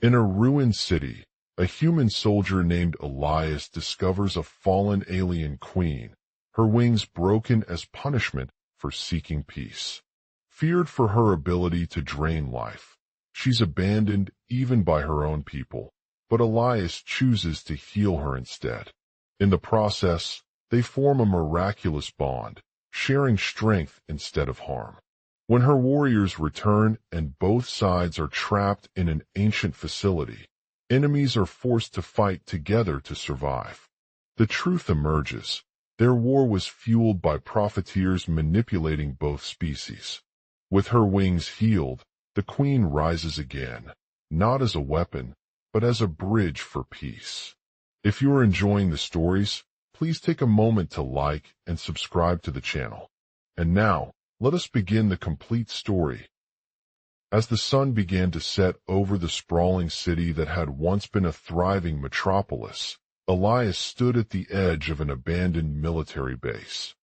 In a ruined city, a human soldier named Elias discovers a fallen alien queen, her wings broken as punishment for seeking peace. Feared for her ability to drain life, she's abandoned even by her own people, but Elias chooses to heal her instead. In the process, they form a miraculous bond, sharing strength instead of harm. When her warriors return and both sides are trapped in an ancient facility, enemies are forced to fight together to survive. The truth emerges. Their war was fueled by profiteers manipulating both species. With her wings healed, the queen rises again, not as a weapon, but as a bridge for peace. If you are enjoying the stories, please take a moment to like and subscribe to the channel. And now, let us begin the complete story. As the sun began to set over the sprawling city that had once been a thriving metropolis, Elias stood at the edge of an abandoned military base.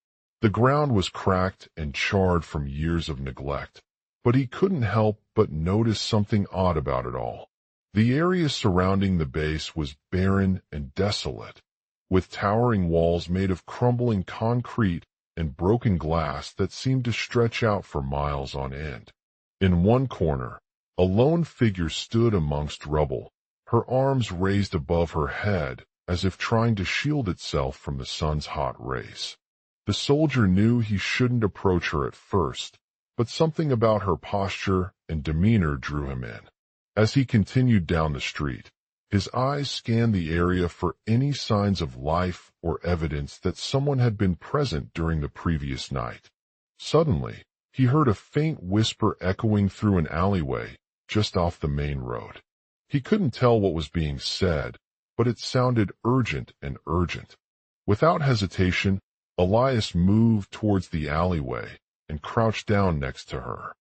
The ground was cracked and charred from years of neglect, but he couldn't help but notice something odd about it all. The area surrounding the base was barren and desolate, with towering walls made of crumbling concrete and broken glass that seemed to stretch out for miles on end. In one corner, a lone figure stood amongst rubble, her arms raised above her head as if trying to shield itself from the sun's hot rays. The soldier knew he shouldn't approach her at first, but something about her posture and demeanor drew him in. As he continued down the street, his eyes scanned the area for any signs of life or evidence that someone had been present during the previous night. Suddenly, he heard a faint whisper echoing through an alleyway just off the main road. He couldn't tell what was being said, but it sounded urgent and urgent. Without hesitation, Elias moved towards the alleyway and crouched down next to her.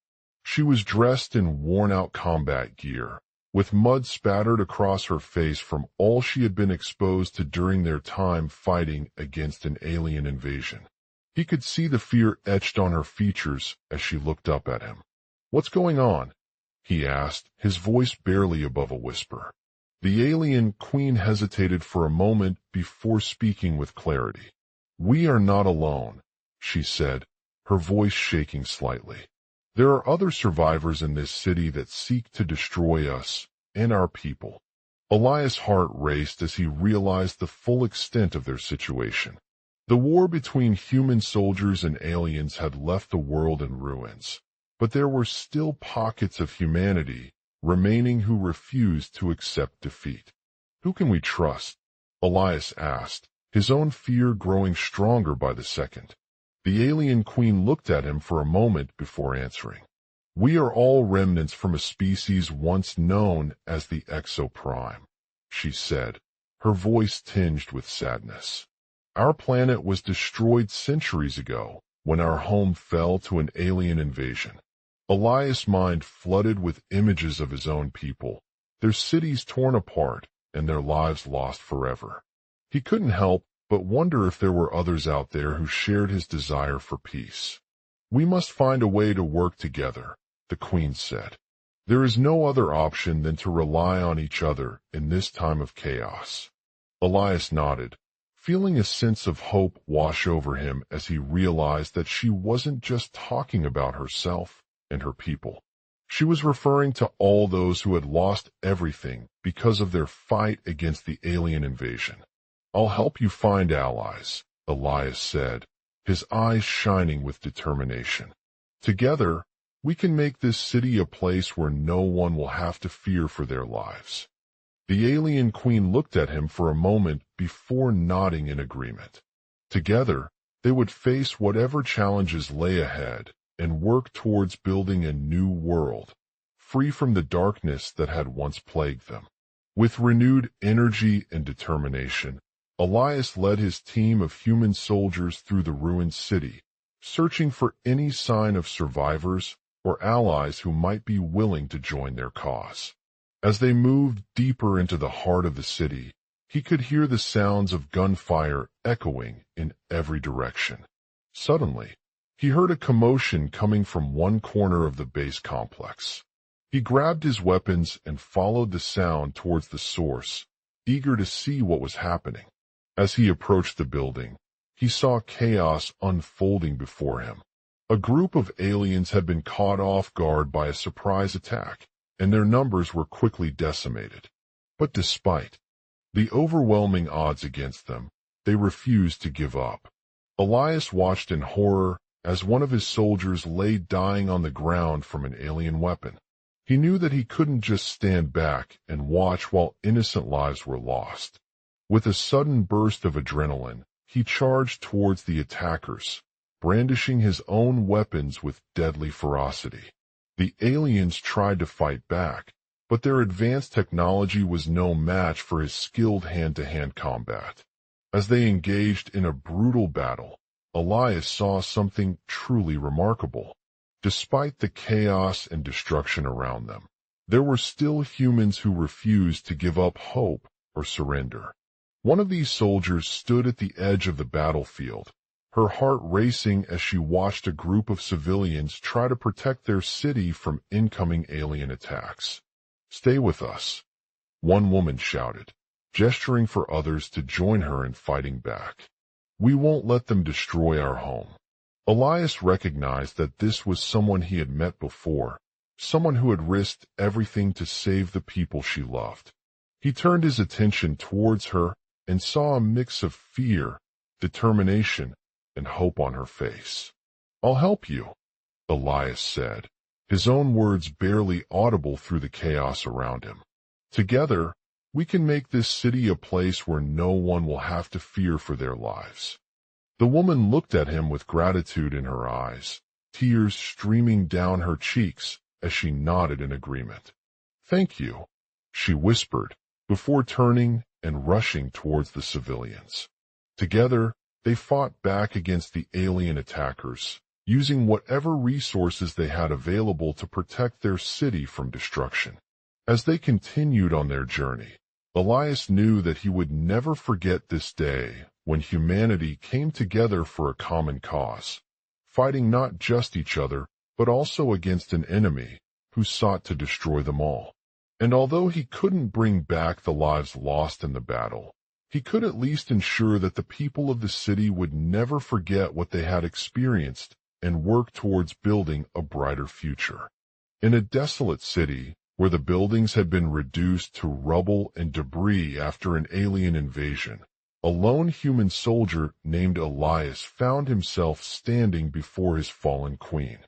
She was dressed in worn-out combat gear, with mud spattered across her face from all she had been exposed to during their time fighting against an alien invasion. He could see the fear etched on her features as she looked up at him. "What's going on?" he asked, his voice barely above a whisper. The alien queen hesitated for a moment before speaking with clarity. "We are not alone," she said, her voice shaking slightly. "There are other survivors in this city that seek to destroy us and our people." Elias' heart raced as he realized the full extent of their situation. The war between human soldiers and aliens had left the world in ruins, but there were still pockets of humanity remaining who refused to accept defeat. "Who can we trust?" Elias asked, his own fear growing stronger by the second. The alien queen looked at him for a moment before answering. "We are all remnants from a species once known as the Exoprime," she said, her voice tinged with sadness. "Our planet was destroyed centuries ago when our home fell to an alien invasion." Elias' mind flooded with images of his own people, their cities torn apart and their lives lost forever. He couldn't help but wonder if there were others out there who shared his desire for peace. "We must find a way to work together," the queen said. "There is no other option than to rely on each other in this time of chaos." Elias nodded, feeling a sense of hope wash over him as he realized that she wasn't just talking about herself and her people. She was referring to all those who had lost everything because of their fight against the alien invasion. "I'll help you find allies," Elias said, his eyes shining with determination. "Together, we can make this city a place where no one will have to fear for their lives." The alien queen looked at him for a moment before nodding in agreement. Together, they would face whatever challenges lay ahead and work towards building a new world, free from the darkness that had once plagued them. With renewed energy and determination, Elias led his team of human soldiers through the ruined city, searching for any sign of survivors or allies who might be willing to join their cause. As they moved deeper into the heart of the city, he could hear the sounds of gunfire echoing in every direction. Suddenly, he heard a commotion coming from one corner of the base complex. He grabbed his weapons and followed the sound towards the source, eager to see what was happening. As he approached the building, he saw chaos unfolding before him. A group of aliens had been caught off guard by a surprise attack, and their numbers were quickly decimated. But despite the overwhelming odds against them, they refused to give up. Elias watched in horror as one of his soldiers lay dying on the ground from an alien weapon. He knew that he couldn't just stand back and watch while innocent lives were lost. With a sudden burst of adrenaline, he charged towards the attackers, brandishing his own weapons with deadly ferocity. The aliens tried to fight back, but their advanced technology was no match for his skilled hand-to-hand combat. As they engaged in a brutal battle, Elias saw something truly remarkable. Despite the chaos and destruction around them, there were still humans who refused to give up hope or surrender. One of these soldiers stood at the edge of the battlefield, her heart racing as she watched a group of civilians try to protect their city from incoming alien attacks. "Stay with us," one woman shouted, gesturing for others to join her in fighting back. "We won't let them destroy our home." Elias recognized that this was someone he had met before, someone who had risked everything to save the people she loved. He turned his attention towards her and saw a mix of fear, determination, and hope on her face. "I'll help you," Elias said, his own words barely audible through the chaos around him. "Together, we can make this city a place where no one will have to fear for their lives." The woman looked at him with gratitude in her eyes, tears streaming down her cheeks as she nodded in agreement. "Thank you," she whispered, before turning and rushing towards the civilians. Together, they fought back against the alien attackers, using whatever resources they had available to protect their city from destruction. As they continued on their journey, Elias knew that he would never forget this day when humanity came together for a common cause, fighting not just each other, but also against an enemy who sought to destroy them all. And although he couldn't bring back the lives lost in the battle, he could at least ensure that the people of the city would never forget what they had experienced and work towards building a brighter future. In a desolate city, where the buildings had been reduced to rubble and debris after an alien invasion, a lone human soldier named Elias found himself standing before his fallen queen.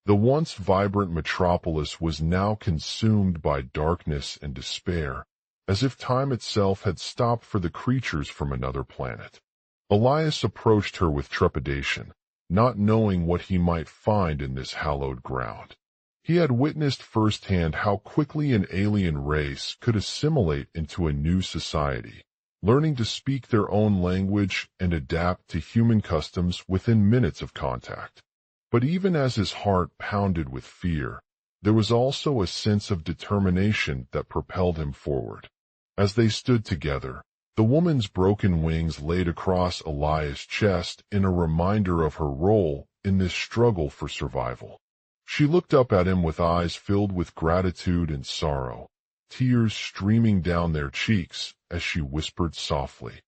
The once vibrant metropolis was now consumed by darkness and despair, as if time itself had stopped for the creatures from another planet. Elias approached her with trepidation, not knowing what he might find in this hallowed ground. He had witnessed firsthand how quickly an alien race could assimilate into a new society, learning to speak their own language and adapt to human customs within minutes of contact. But even as his heart pounded with fear, there was also a sense of determination that propelled him forward. As they stood together, the woman's broken wings laid across Elias' chest in a reminder of her role in this struggle for survival. She looked up at him with eyes filled with gratitude and sorrow, tears streaming down their cheeks as she whispered softly,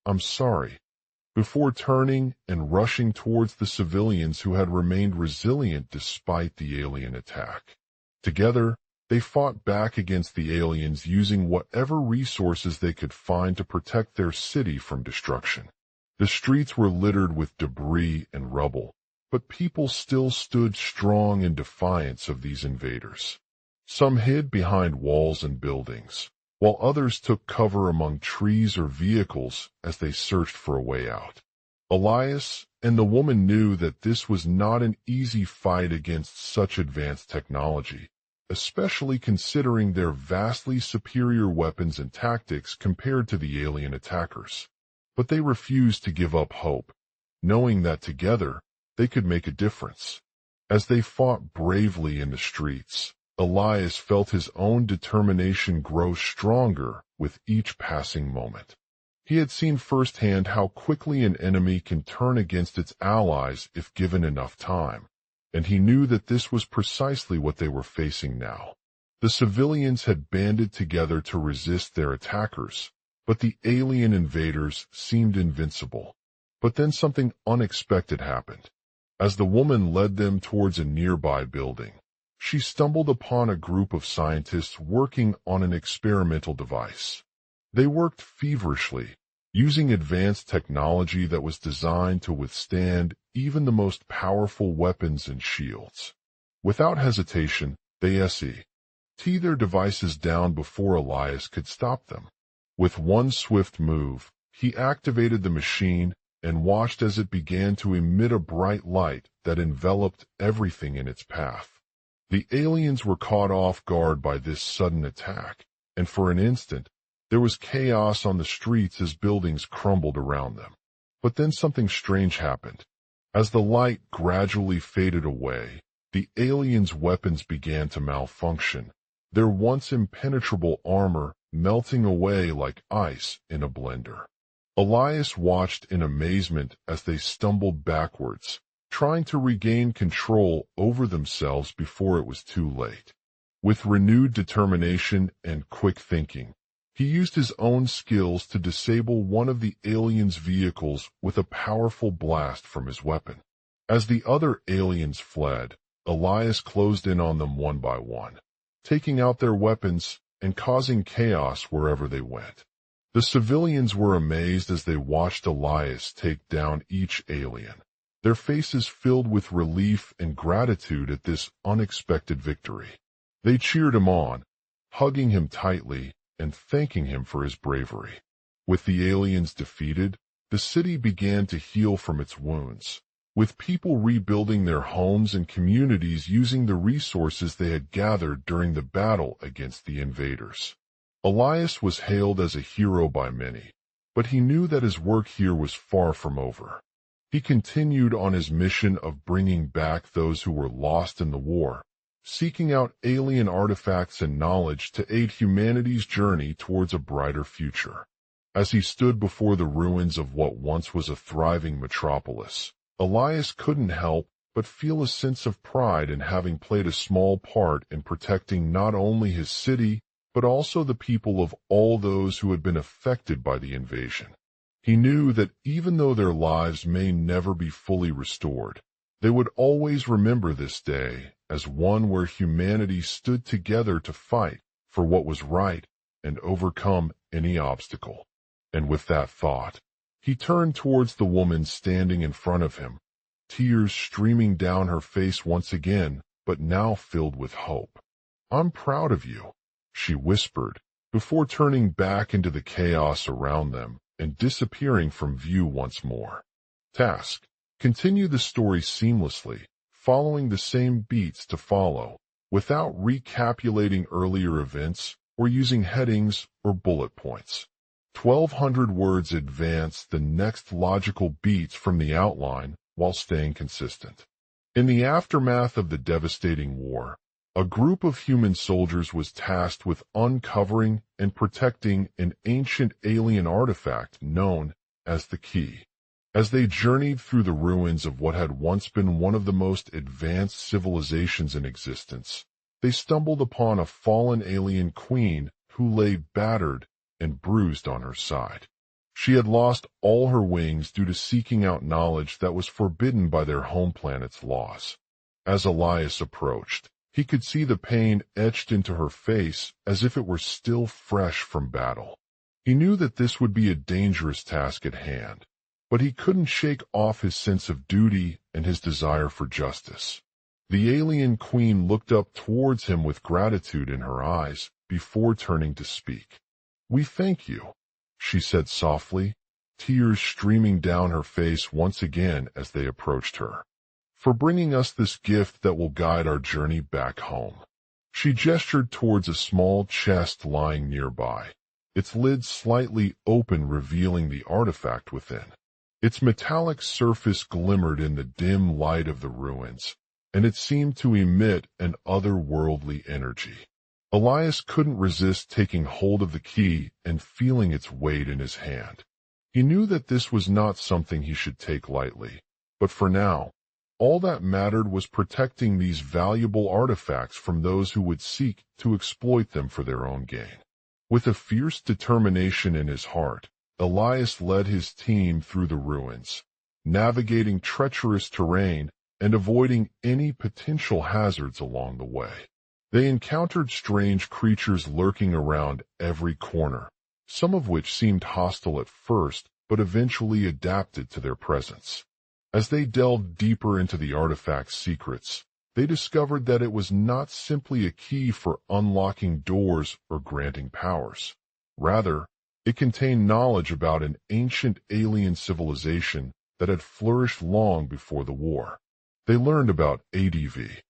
"I'm sorry," before turning and rushing towards the civilians who had remained resilient despite the alien attack. Together, they fought back against the aliens using whatever resources they could find to protect their city from destruction. The streets were littered with debris and rubble, but people still stood strong in defiance of these invaders. Some hid behind walls and buildings, while others took cover among trees or vehicles as they searched for a way out. Elias and the woman knew that this was not an easy fight against such advanced technology, especially considering their vastly superior weapons and tactics compared to the alien attackers. But they refused to give up hope, knowing that together they could make a difference. As they fought bravely in the streets, Elias felt his own determination grow stronger with each passing moment. He had seen firsthand how quickly an enemy can turn against its allies if given enough time, and he knew that this was precisely what they were facing now. The civilians had banded together to resist their attackers, but the alien invaders seemed invincible. But then something unexpected happened. As the woman led them towards a nearby building, she stumbled upon a group of scientists working on an experimental device. They worked feverishly, using advanced technology that was designed to withstand even the most powerful weapons and shields. Without hesitation, they set their devices down before Elias could stop them. With one swift move, he activated the machine and watched as it began to emit a bright light that enveloped everything in its path. The aliens were caught off guard by this sudden attack, and for an instant, there was chaos on the streets as buildings crumbled around them. But then something strange happened. As the light gradually faded away, the aliens' weapons began to malfunction, their once impenetrable armor melting away like ice in a blender. Elias watched in amazement as they stumbled backwards, trying to regain control over themselves before it was too late. With renewed determination and quick thinking, he used his own skills to disable one of the aliens' vehicles with a powerful blast from his weapon. As the other aliens fled, Elias closed in on them one by one, taking out their weapons and causing chaos wherever they went. The civilians were amazed as they watched Elias take down each alien, their faces filled with relief and gratitude at this unexpected victory. They cheered him on, hugging him tightly and thanking him for his bravery. With the aliens defeated, the city began to heal from its wounds, with people rebuilding their homes and communities using the resources they had gathered during the battle against the invaders. Elias was hailed as a hero by many, but he knew that his work here was far from over. He continued on his mission of bringing back those who were lost in the war, seeking out alien artifacts and knowledge to aid humanity's journey towards a brighter future. As he stood before the ruins of what once was a thriving metropolis, Elias couldn't help but feel a sense of pride in having played a small part in protecting not only his city, but also the people of all those who had been affected by the invasion. He knew that even though their lives may never be fully restored, they would always remember this day as one where humanity stood together to fight for what was right and overcome any obstacle. And with that thought, he turned towards the woman standing in front of him, tears streaming down her face once again, but now filled with hope. "I'm proud of you," she whispered, before turning back into the chaos around them and disappearing from view once more. Task: continue the story seamlessly, following the same beats to follow, without recapitulating earlier events or using headings or bullet points. 1,200 words advance the next logical beats from the outline while staying consistent. In the aftermath of the devastating war, a group of human soldiers was tasked with uncovering and protecting an ancient alien artifact known as the Key. As they journeyed through the ruins of what had once been one of the most advanced civilizations in existence, they stumbled upon a fallen alien queen who lay battered and bruised on her side. She had lost all her wings due to seeking out knowledge that was forbidden by their home planet's laws. As Elias approached, he could see the pain etched into her face as if it were still fresh from battle. He knew that this would be a dangerous task at hand, but he couldn't shake off his sense of duty and his desire for justice. The alien queen looked up towards him with gratitude in her eyes before turning to speak. "We thank you," she said softly, tears streaming down her face once again as they approached her, "for bringing us this gift that will guide our journey back home." She gestured towards a small chest lying nearby, its lid slightly open revealing the artifact within. Its metallic surface glimmered in the dim light of the ruins, and it seemed to emit an otherworldly energy. Elias couldn't resist taking hold of the key and feeling its weight in his hand. He knew that this was not something he should take lightly, but for now, All that mattered was protecting these valuable artifacts from those who would seek to exploit them for their own gain. With a fierce determination in his heart, Elias led his team through the ruins, navigating treacherous terrain and avoiding any potential hazards along the way. They encountered strange creatures lurking around every corner, some of which seemed hostile at first but eventually adapted to their presence. As they delved deeper into the artifact's secrets, they discovered that it was not simply a key for unlocking doors or granting powers. Rather, it contained knowledge about an ancient alien civilization that had flourished long before the war. They learned about ADV,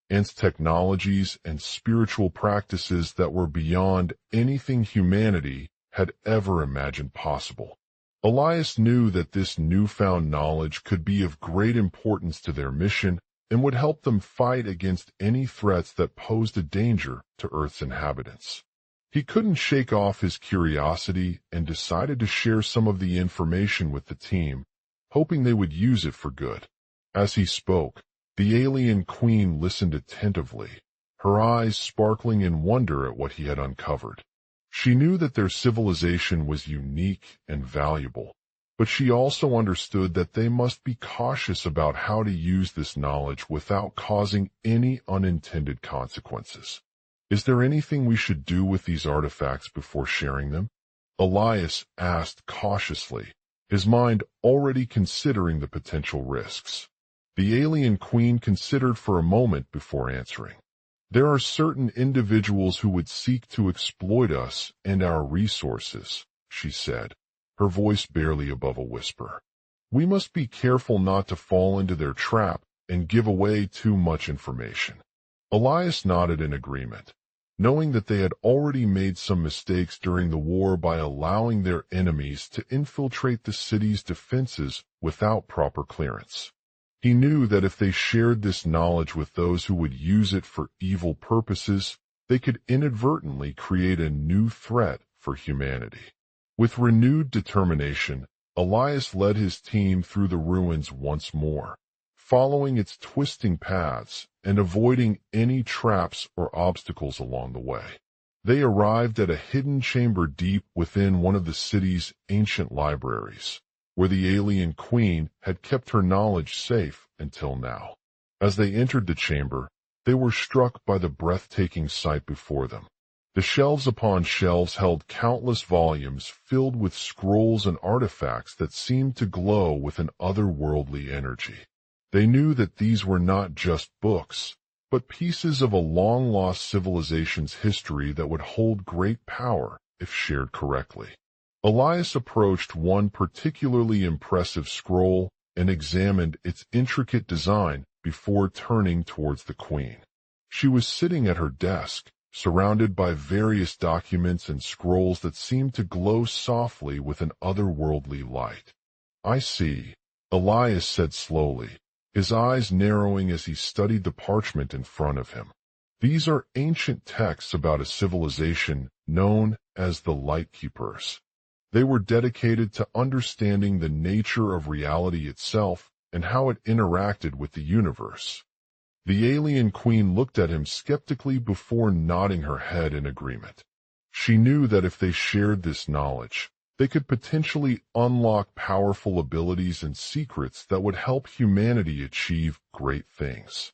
its technologies and spiritual practices that were beyond anything humanity had ever imagined possible. Elias knew that this newfound knowledge could be of great importance to their mission and would help them fight against any threats that posed a danger to Earth's inhabitants. He couldn't shake off his curiosity and decided to share some of the information with the team, hoping they would use it for good. As he spoke, the alien queen listened attentively, her eyes sparkling in wonder at what he had uncovered. She knew that their civilization was unique and valuable, but she also understood that they must be cautious about how to use this knowledge without causing any unintended consequences. Is there anything we should do with these artifacts before sharing them? Elias asked cautiously, his mind already considering the potential risks. The alien queen considered for a moment before answering. There are certain individuals who would seek to exploit us and our resources, she said, her voice barely above a whisper. We must be careful not to fall into their trap and give away too much information. Elias nodded in agreement, knowing that they had already made some mistakes during the war by allowing their enemies to infiltrate the city's defenses without proper clearance. He knew that if they shared this knowledge with those who would use it for evil purposes, they could inadvertently create a new threat for humanity. With renewed determination, Elias led his team through the ruins once more, following its twisting paths and avoiding any traps or obstacles along the way. They arrived at a hidden chamber deep within one of the city's ancient libraries, where the alien queen had kept her knowledge safe until now. As they entered the chamber, they were struck by the breathtaking sight before them. The shelves upon shelves held countless volumes filled with scrolls and artifacts that seemed to glow with an otherworldly energy. They knew that these were not just books, but pieces of a long-lost civilization's history that would hold great power if shared correctly. Elias approached one particularly impressive scroll and examined its intricate design before turning towards the queen. She was sitting at her desk, surrounded by various documents and scrolls that seemed to glow softly with an otherworldly light. I see, Elias said slowly, his eyes narrowing as he studied the parchment in front of him. These are ancient texts about a civilization known as the Lightkeepers. They were dedicated to understanding the nature of reality itself and how it interacted with the universe. The alien queen looked at him skeptically before nodding her head in agreement. She knew that if they shared this knowledge, they could potentially unlock powerful abilities and secrets that would help humanity achieve great things.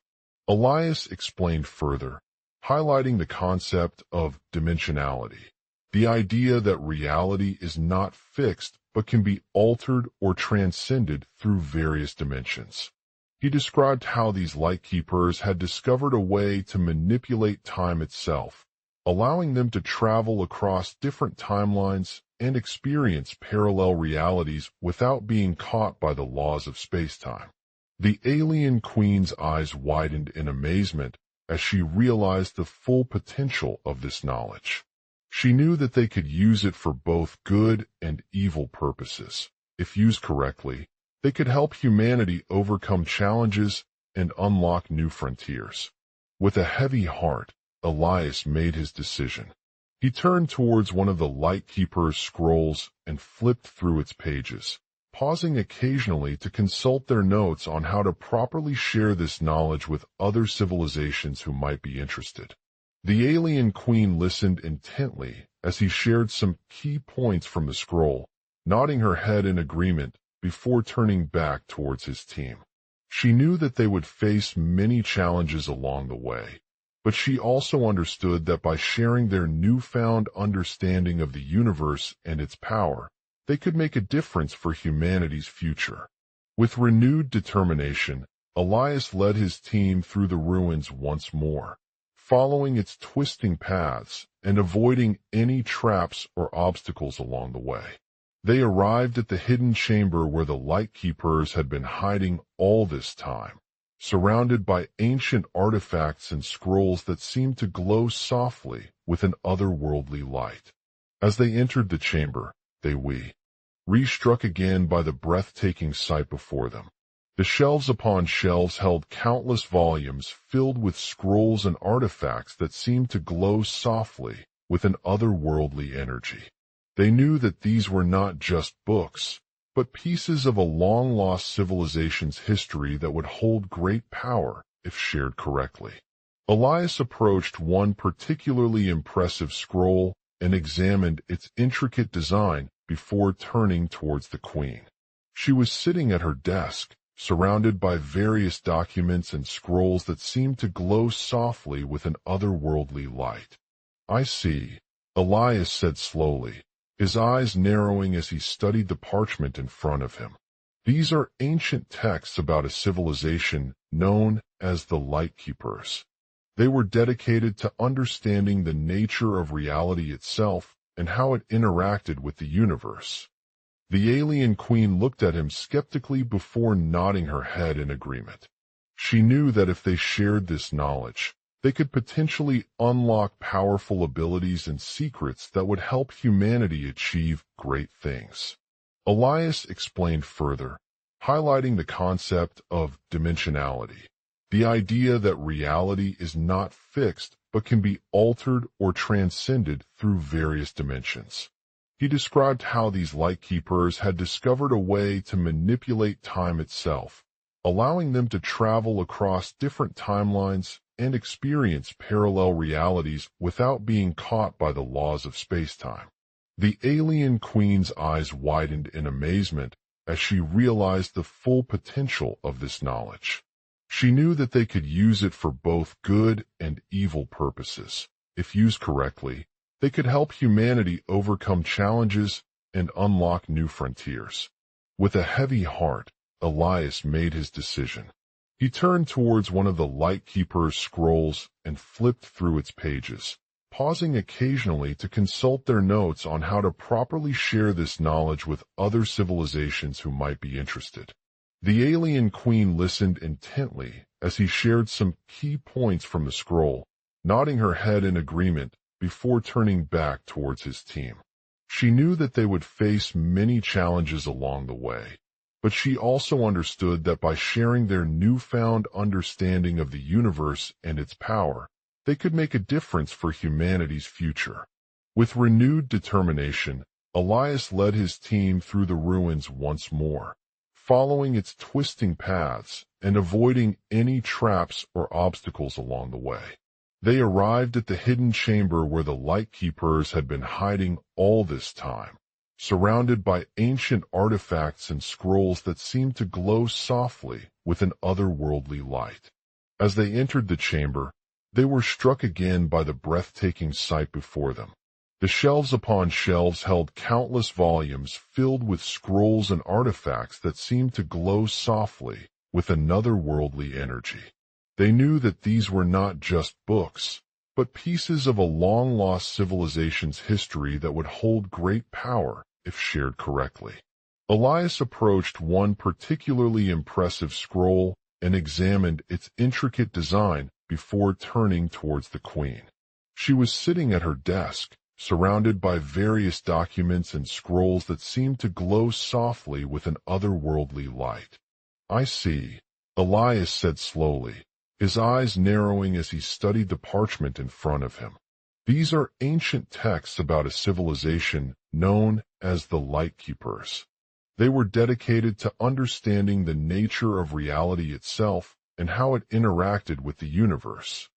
Elias explained further, highlighting the concept of dimensionality. The idea that reality is not fixed but can be altered or transcended through various dimensions. He described how these Lightkeepers had discovered a way to manipulate time itself, allowing them to travel across different timelines and experience parallel realities without being caught by the laws of spacetime. The alien queen's eyes widened in amazement as she realized the full potential of this knowledge. She knew that they could use it for both good and evil purposes. If used correctly, they could help humanity overcome challenges and unlock new frontiers. With a heavy heart, Elias made his decision. He turned towards one of the Lightkeeper's scrolls and flipped through its pages, pausing occasionally to consult their notes on how to properly share this knowledge with other civilizations who might be interested. The alien queen listened intently as he shared some key points from the scroll, nodding her head in agreement before turning back towards his team. She knew that they would face many challenges along the way, but she also understood that by sharing their newfound understanding of the universe and its power, they could make a difference for humanity's future. With renewed determination, Elias led his team through the ruins once more, following its twisting paths and avoiding any traps or obstacles along the way. They arrived at the hidden chamber where the Lightkeepers had been hiding all this time, surrounded by ancient artifacts and scrolls that seemed to glow softly with an otherworldly light. As they entered the chamber, they re-struck again by the breathtaking sight before them. The shelves upon shelves held countless volumes filled with scrolls and artifacts that seemed to glow softly with an otherworldly energy. They knew that these were not just books, but pieces of a long-lost civilization's history that would hold great power if shared correctly. Elias approached one particularly impressive scroll and examined its intricate design before turning towards the queen. She was sitting at her desk, surrounded by various documents and scrolls that seemed to glow softly with an otherworldly light. "I see," Elias said slowly, his eyes narrowing as he studied the parchment in front of him. "These are ancient texts about a civilization known as the Lightkeepers. They were dedicated to understanding the nature of reality itself and how it interacted with the universe." The alien queen looked at him skeptically before nodding her head in agreement. She knew that if they shared this knowledge, they could potentially unlock powerful abilities and secrets that would help humanity achieve great things. Elias explained further, highlighting the concept of dimensionality, the idea that reality is not fixed but can be altered or transcended through various dimensions. He described how these Lightkeepers had discovered a way to manipulate time itself, allowing them to travel across different timelines and experience parallel realities without being caught by the laws of space-time. The alien queen's eyes widened in amazement as she realized the full potential of this knowledge. She knew that they could use it for both good and evil purposes. If used correctly, they could help humanity overcome challenges and unlock new frontiers. With a heavy heart, Elias made his decision. He turned towards one of the Lightkeeper's scrolls and flipped through its pages, pausing occasionally to consult their notes on how to properly share this knowledge with other civilizations who might be interested. The alien queen listened intently as he shared some key points from the scroll, nodding her head in agreement before turning back towards his team. She knew that they would face many challenges along the way, but she also understood that by sharing their newfound understanding of the universe and its power, they could make a difference for humanity's future. With renewed determination, Elias led his team through the ruins once more, following its twisting paths and avoiding any traps or obstacles along the way. They arrived at the hidden chamber where the Lightkeepers had been hiding all this time, surrounded by ancient artifacts and scrolls that seemed to glow softly with an otherworldly light. As they entered the chamber, they were struck again by the breathtaking sight before them. The shelves upon shelves held countless volumes filled with scrolls and artifacts that seemed to glow softly with an otherworldly energy. They knew that these were not just books, but pieces of a long-lost civilization's history that would hold great power if shared correctly. Elias approached one particularly impressive scroll and examined its intricate design before turning towards the queen. She was sitting at her desk, surrounded by various documents and scrolls that seemed to glow softly with an otherworldly light. "I see," Elias said slowly, his eyes narrowing as he studied the parchment in front of him. "These are ancient texts about a civilization known as the Lightkeepers. They were dedicated to understanding the nature of reality itself and how it interacted with the universe.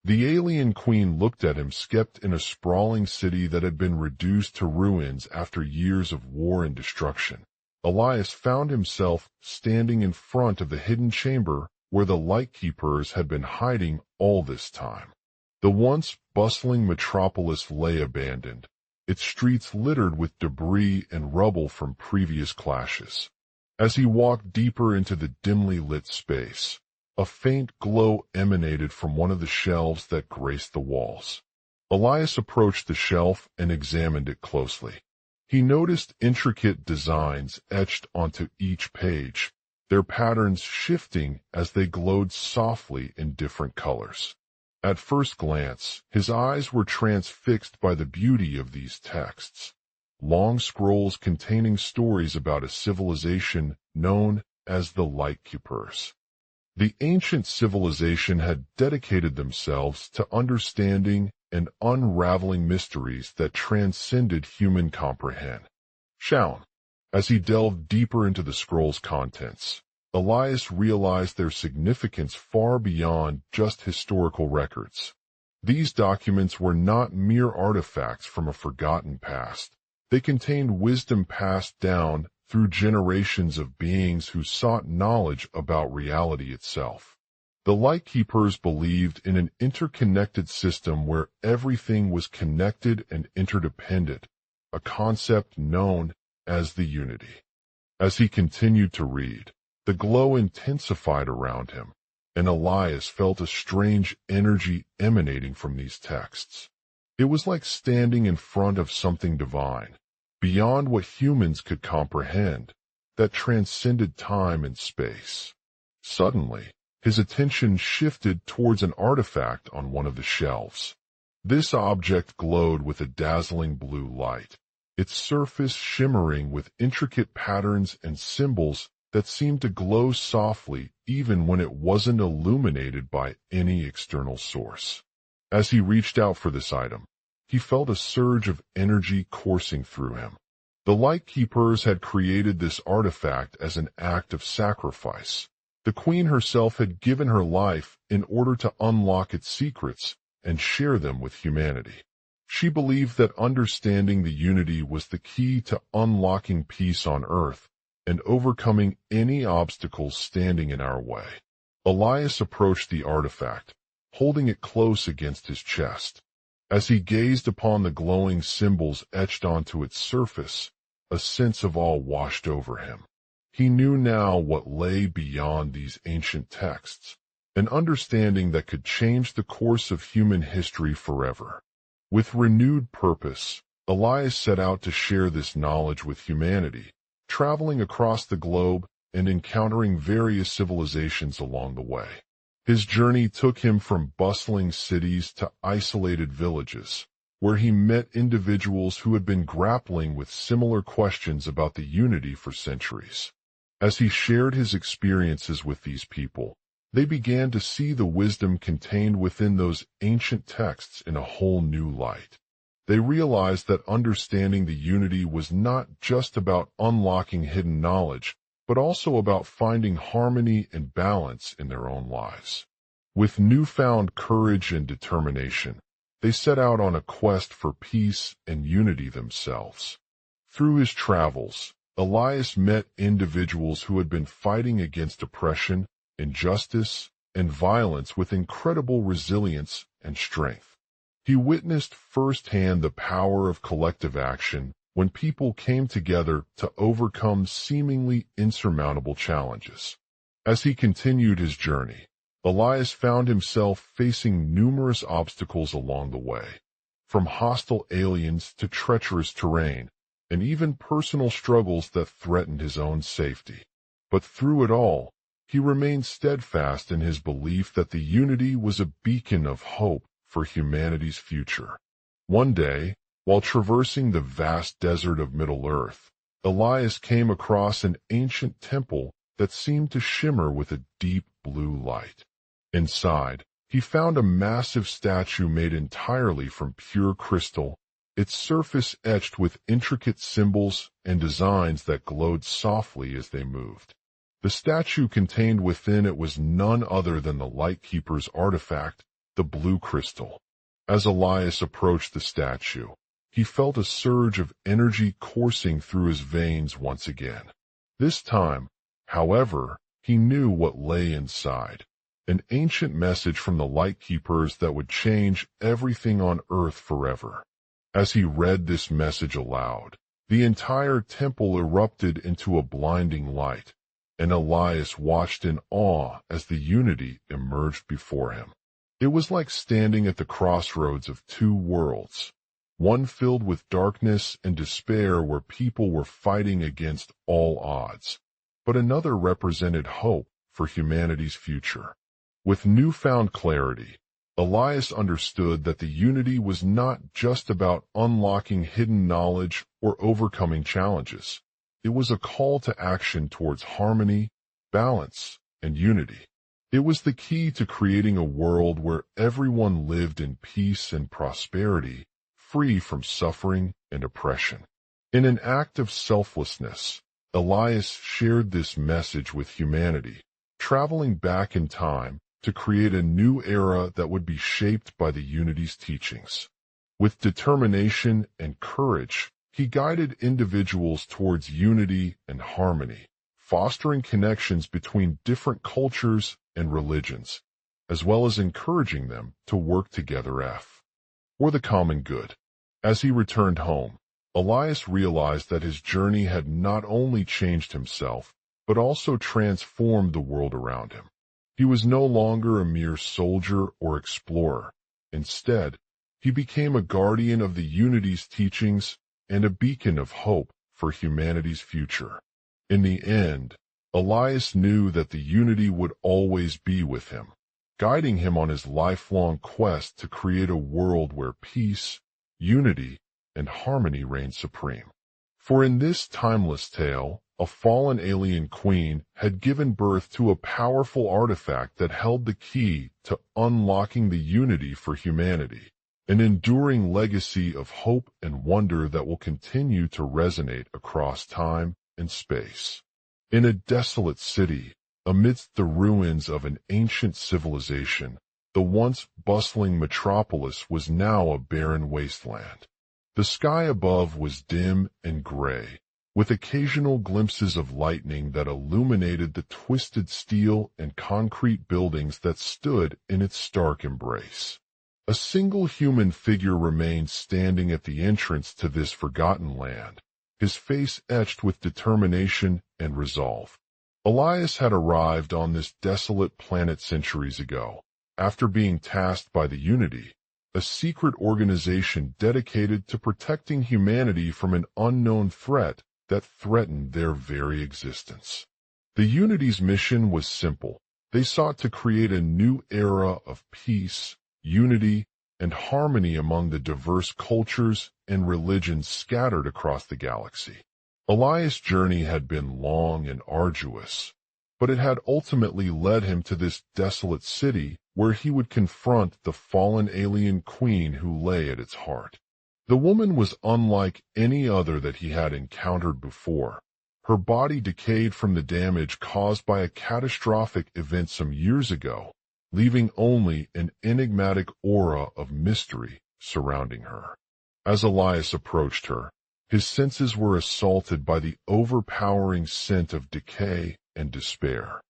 The alien queen looked at him skept in a sprawling city that had been reduced to ruins after years of war and destruction. Elias found himself standing in front of the hidden chamber where the Lightkeepers had been hiding all this time. The once bustling metropolis lay abandoned, its streets littered with debris and rubble from previous clashes. As he walked deeper into the dimly lit space, a faint glow emanated from one of the shelves that graced the walls. Elias approached the shelf and examined it closely. He noticed intricate designs etched onto each page, their patterns shifting as they glowed softly in different colors. At first glance, his eyes were transfixed by the beauty of these texts. Long scrolls containing stories about a civilization known as the Lightkeepers. The ancient civilization had dedicated themselves to understanding and unraveling mysteries that transcended human comprehension. As he delved deeper into the scroll's contents, Elias realized their significance far beyond just historical records. These documents were not mere artifacts from a forgotten past. They contained wisdom passed down through generations of beings who sought knowledge about reality itself. The Lightkeepers believed in an interconnected system where everything was connected and interdependent, a concept known as the Unity. As he continued to read, the glow intensified around him, and Elias felt a strange energy emanating from these texts. It was like standing in front of something divine, beyond what humans could comprehend, that transcended time and space. Suddenly, his attention shifted towards an artifact on one of the shelves. This object glowed with a dazzling blue light, its surface shimmering with intricate patterns and symbols that seemed to glow softly even when it wasn't illuminated by any external source. As he reached out for this item, he felt a surge of energy coursing through him. The Lightkeepers had created this artifact as an act of sacrifice. The Queen herself had given her life in order to unlock its secrets and share them with humanity. She believed that understanding the Unity was the key to unlocking peace on Earth and overcoming any obstacles standing in our way. Elias approached the artifact, holding it close against his chest. As he gazed upon the glowing symbols etched onto its surface, a sense of awe washed over him. He knew now what lay beyond these ancient texts, an understanding that could change the course of human history forever. With renewed purpose, Elias set out to share this knowledge with humanity, traveling across the globe and encountering various civilizations along the way. His journey took him from bustling cities to isolated villages, where he met individuals who had been grappling with similar questions about the Unity for centuries. As he shared his experiences with these people, they began to see the wisdom contained within those ancient texts in a whole new light. They realized that understanding the Unity was not just about unlocking hidden knowledge, but also about finding harmony and balance in their own lives. With newfound courage and determination, they set out on a quest for peace and unity themselves. Through his travels, Elias met individuals who had been fighting against oppression, injustice, and violence with incredible resilience and strength. He witnessed firsthand the power of collective action when people came together to overcome seemingly insurmountable challenges. As he continued his journey, Elias found himself facing numerous obstacles along the way, from hostile aliens to treacherous terrain, and even personal struggles that threatened his own safety. But through it all, he remained steadfast in his belief that the Unity was a beacon of hope for humanity's future. One day, while traversing the vast desert of Middle-earth, Elias came across an ancient temple that seemed to shimmer with a deep blue light. Inside, he found a massive statue made entirely from pure crystal, its surface etched with intricate symbols and designs that glowed softly as they moved. The statue contained within it was none other than the Lightkeeper's artifact, the blue crystal. As Elias approached the statue, he felt a surge of energy coursing through his veins once again. This time, however, he knew what lay inside. An ancient message from the Lightkeepers that would change everything on Earth forever. As he read this message aloud, the entire temple erupted into a blinding light, and Elias watched in awe as the unity emerged before him. It was like standing at the crossroads of two worlds, one filled with darkness and despair where people were fighting against all odds, but another represented hope for humanity's future. With newfound clarity, Elias understood that the unity was not just about unlocking hidden knowledge or overcoming challenges. It was a call to action towards harmony, balance, and unity. It was the key to creating a world where everyone lived in peace and prosperity, free from suffering and oppression. In an act of selflessness, Elias shared this message with humanity, traveling back in time to create a new era that would be shaped by the unity's teachings. With determination and courage, he guided individuals towards unity and harmony, fostering connections between different cultures and religions, as well as encouraging them to work together for the common good. As he returned home, Elias realized that his journey had not only changed himself, but also transformed the world around him. He was no longer a mere soldier or explorer. Instead, he became a guardian of the unity's teachings and a beacon of hope for humanity's future. In the end, Elias knew that the unity would always be with him, guiding him on his lifelong quest to create a world where peace, unity, and harmony reign supreme. For in this timeless tale, a fallen alien queen had given birth to a powerful artifact that held the key to unlocking the unity for humanity, an enduring legacy of hope and wonder that will continue to resonate across time and space. In a desolate city, amidst the ruins of an ancient civilization, the once bustling metropolis was now a barren wasteland. The sky above was dim and gray, with occasional glimpses of lightning that illuminated the twisted steel and concrete buildings that stood in its stark embrace. A single human figure remained standing at the entrance to this forgotten land, his face etched with determination and resolve. Elias had arrived on this desolate planet centuries ago, after being tasked by the Unity, a secret organization dedicated to protecting humanity from an unknown threat that threatened their very existence. The Unity's mission was simple. They sought to create a new era of peace, unity, and harmony among the diverse cultures and religions scattered across the galaxy. Elias' journey had been long and arduous, but it had ultimately led him to this desolate city where he would confront the fallen alien queen who lay at its heart. The woman was unlike any other that he had encountered before. Her body decayed from the damage caused by a catastrophic event some years ago, leaving only an enigmatic aura of mystery surrounding her. As Elias approached her, his senses were assaulted by the overpowering scent of decay and despair.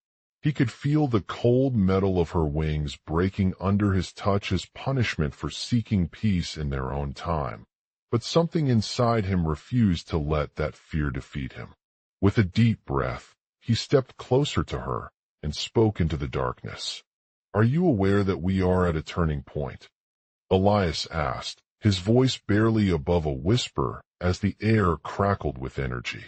He could feel the cold metal of her wings breaking under his touch as punishment for seeking peace in their own time. But something inside him refused to let that fear defeat him. With a deep breath, he stepped closer to her and spoke into the darkness. "Are you aware that we are at a turning point?" Elias asked, his voice barely above a whisper as the air crackled with energy.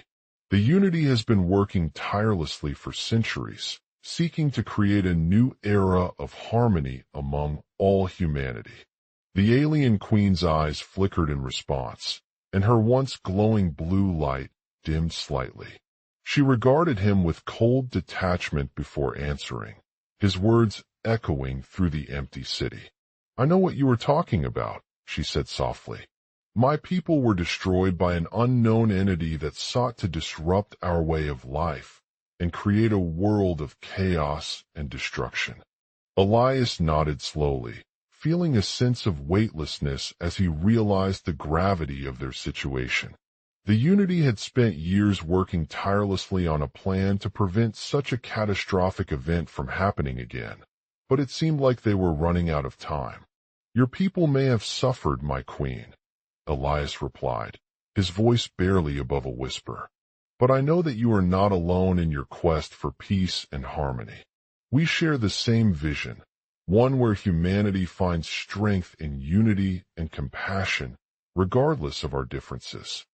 The Unity has been working tirelessly for centuries, seeking to create a new era of harmony among all humanity. The alien queen's eyes flickered in response, and her once glowing blue light dimmed slightly. She regarded him with cold detachment before answering, his words echoing through the empty city. "I know what you are talking about," she said softly. My people were destroyed by an unknown entity that sought to disrupt our way of life and create a world of chaos and destruction. Elias nodded slowly, feeling a sense of weightlessness as he realized the gravity of their situation. The Unity had spent years working tirelessly on a plan to prevent such a catastrophic event from happening again, but it seemed like they were running out of time. Your people may have suffered, my queen, Elias replied, his voice barely above a whisper. But I know that you are not alone in your quest for peace and harmony. We share the same vision, one where humanity finds strength in unity and compassion, regardless of our differences.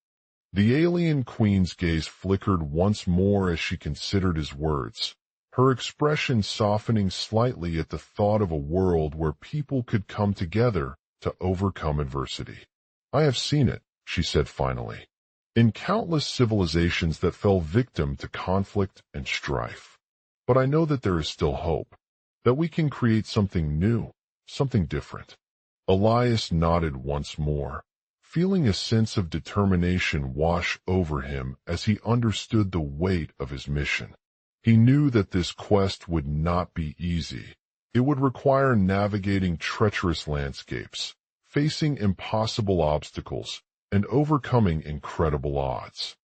The alien queen's gaze flickered once more as she considered his words, her expression softening slightly at the thought of a world where people could come together to overcome adversity. I have seen it, she said finally, in countless civilizations that fell victim to conflict and strife. But I know that there is still hope, that we can create something new, something different. Elias nodded once more, feeling a sense of determination wash over him as he understood the weight of his mission. He knew that this quest would not be easy. It would require navigating treacherous landscapes, facing impossible obstacles, and overcoming incredible odds.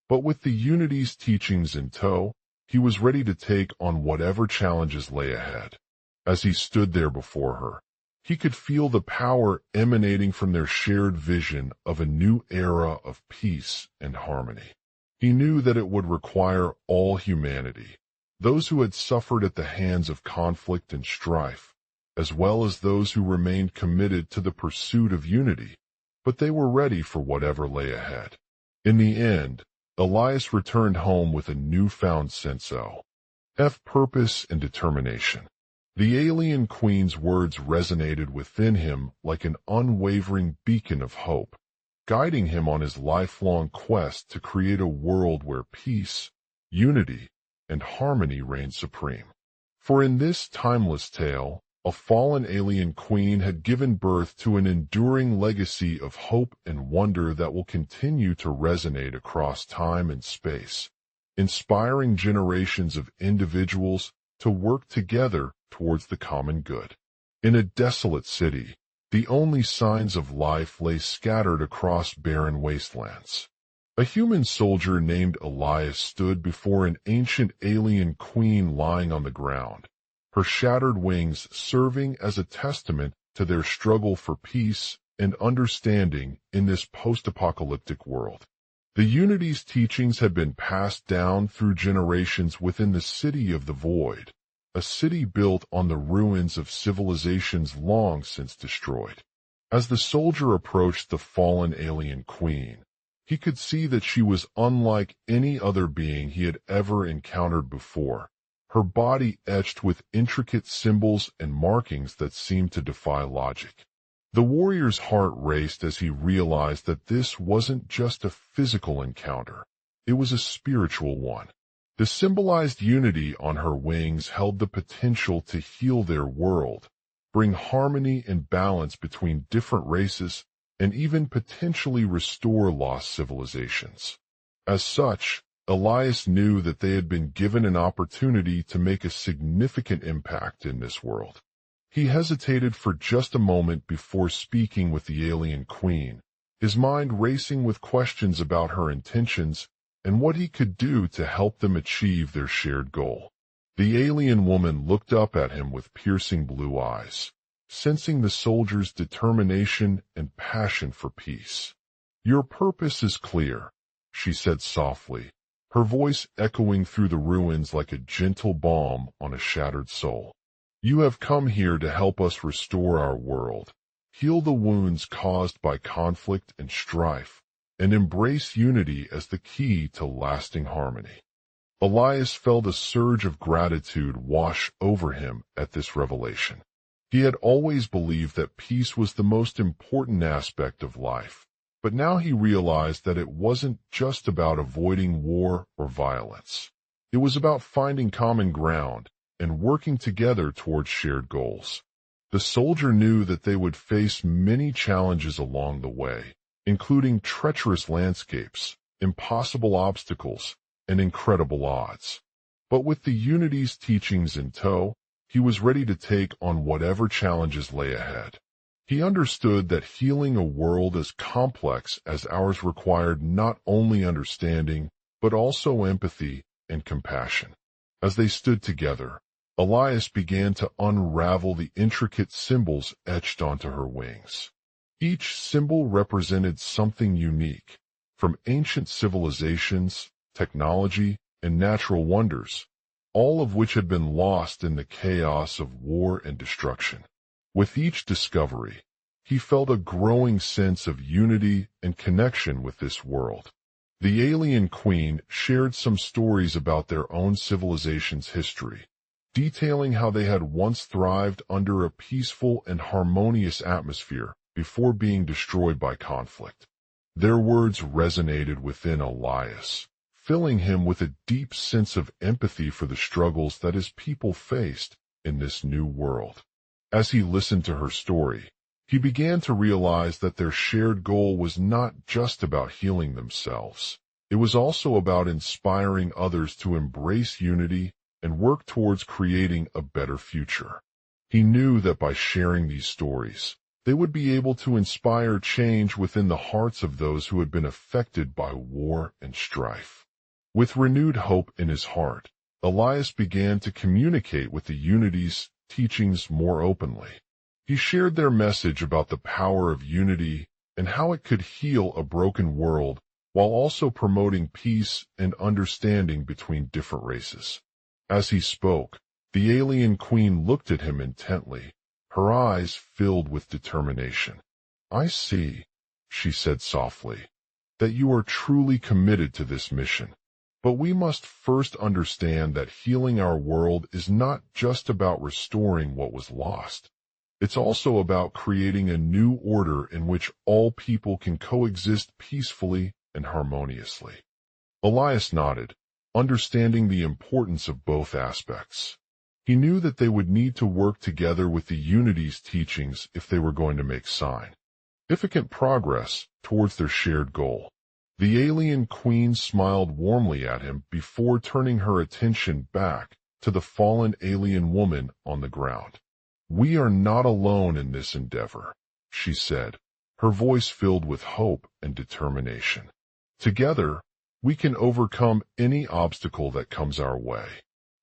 But with the Unity's teachings in tow, he was ready to take on whatever challenges lay ahead. As he stood there before her, he could feel the power emanating from their shared vision of a new era of peace and harmony. He knew that it would require all humanity, those who had suffered at the hands of conflict and strife, as well as those who remained committed to the pursuit of unity, but they were ready for whatever lay ahead. In the end, Elias returned home with a newfound sense of purpose and determination. The alien queen's words resonated within him like an unwavering beacon of hope, guiding him on his lifelong quest to create a world where peace, unity, and harmony reign supreme. For in this timeless tale, a fallen alien queen had given birth to an enduring legacy of hope and wonder that will continue to resonate across time and space, inspiring generations of individuals to work together towards the common good. In a desolate city, the only signs of life lay scattered across barren wastelands. A human soldier named Elias stood before an ancient alien queen lying on the ground, her shattered wings serving as a testament to their struggle for peace and understanding in this post-apocalyptic world. The Unity's teachings had been passed down through generations within the City of the Void, a city built on the ruins of civilizations long since destroyed. As the soldier approached the fallen alien queen, he could see that she was unlike any other being he had ever encountered before, her body etched with intricate symbols and markings that seemed to defy logic. The warrior's heart raced as he realized that this wasn't just a physical encounter, it was a spiritual one. The symbolized unity on her wings held the potential to heal their world, bring harmony and balance between different races, and even potentially restore lost civilizations. As such, Elias knew that they had been given an opportunity to make a significant impact in this world. He hesitated for just a moment before speaking with the alien queen, his mind racing with questions about her intentions and what he could do to help them achieve their shared goal. The alien woman looked up at him with piercing blue eyes, sensing the soldier's determination and passion for peace. "Your purpose is clear," she said softly, her voice echoing through the ruins like a gentle balm on a shattered soul. "You have come here to help us restore our world, heal the wounds caused by conflict and strife, and embrace unity as the key to lasting harmony." Elias felt a surge of gratitude wash over him at this revelation. He had always believed that peace was the most important aspect of life, but now he realized that it wasn't just about avoiding war or violence. It was about finding common ground and working together towards shared goals. The soldier knew that they would face many challenges along the way, including treacherous landscapes, impossible obstacles, and incredible odds. But with the Unity's teachings in tow, he was ready to take on whatever challenges lay ahead. He understood that healing a world as complex as ours required not only understanding, but also empathy and compassion. As they stood together, Elias began to unravel the intricate symbols etched onto her wings. Each symbol represented something unique, from ancient civilizations, technology, and natural wonders, all of which had been lost in the chaos of war and destruction. With each discovery, he felt a growing sense of unity and connection with this world. The Alien Queen shared some stories about their own civilization's history, detailing how they had once thrived under a peaceful and harmonious atmosphere before being destroyed by conflict. Their words resonated within Elias, filling him with a deep sense of empathy for the struggles that his people faced in this new world. As he listened to her story, he began to realize that their shared goal was not just about healing themselves. It was also about inspiring others to embrace unity and work towards creating a better future. He knew that by sharing these stories, they would be able to inspire change within the hearts of those who had been affected by war and strife. With renewed hope in his heart, Elias began to communicate with the Unity's teachings more openly. He shared their message about the power of unity and how it could heal a broken world while also promoting peace and understanding between different races. As he spoke, the Alien Queen looked at him intently, her eyes filled with determination. "I see," she said softly, "that you are truly committed to this mission. But we must first understand that healing our world is not just about restoring what was lost. It's also about creating a new order in which all people can coexist peacefully and harmoniously." Elias nodded, understanding the importance of both aspects. He knew that they would need to work together with the Unity's teachings if they were going to make significant progress towards their shared goal. The Alien Queen smiled warmly at him before turning her attention back to the fallen alien woman on the ground. "We are not alone in this endeavor," she said, her voice filled with hope and determination. "Together, we can overcome any obstacle that comes our way."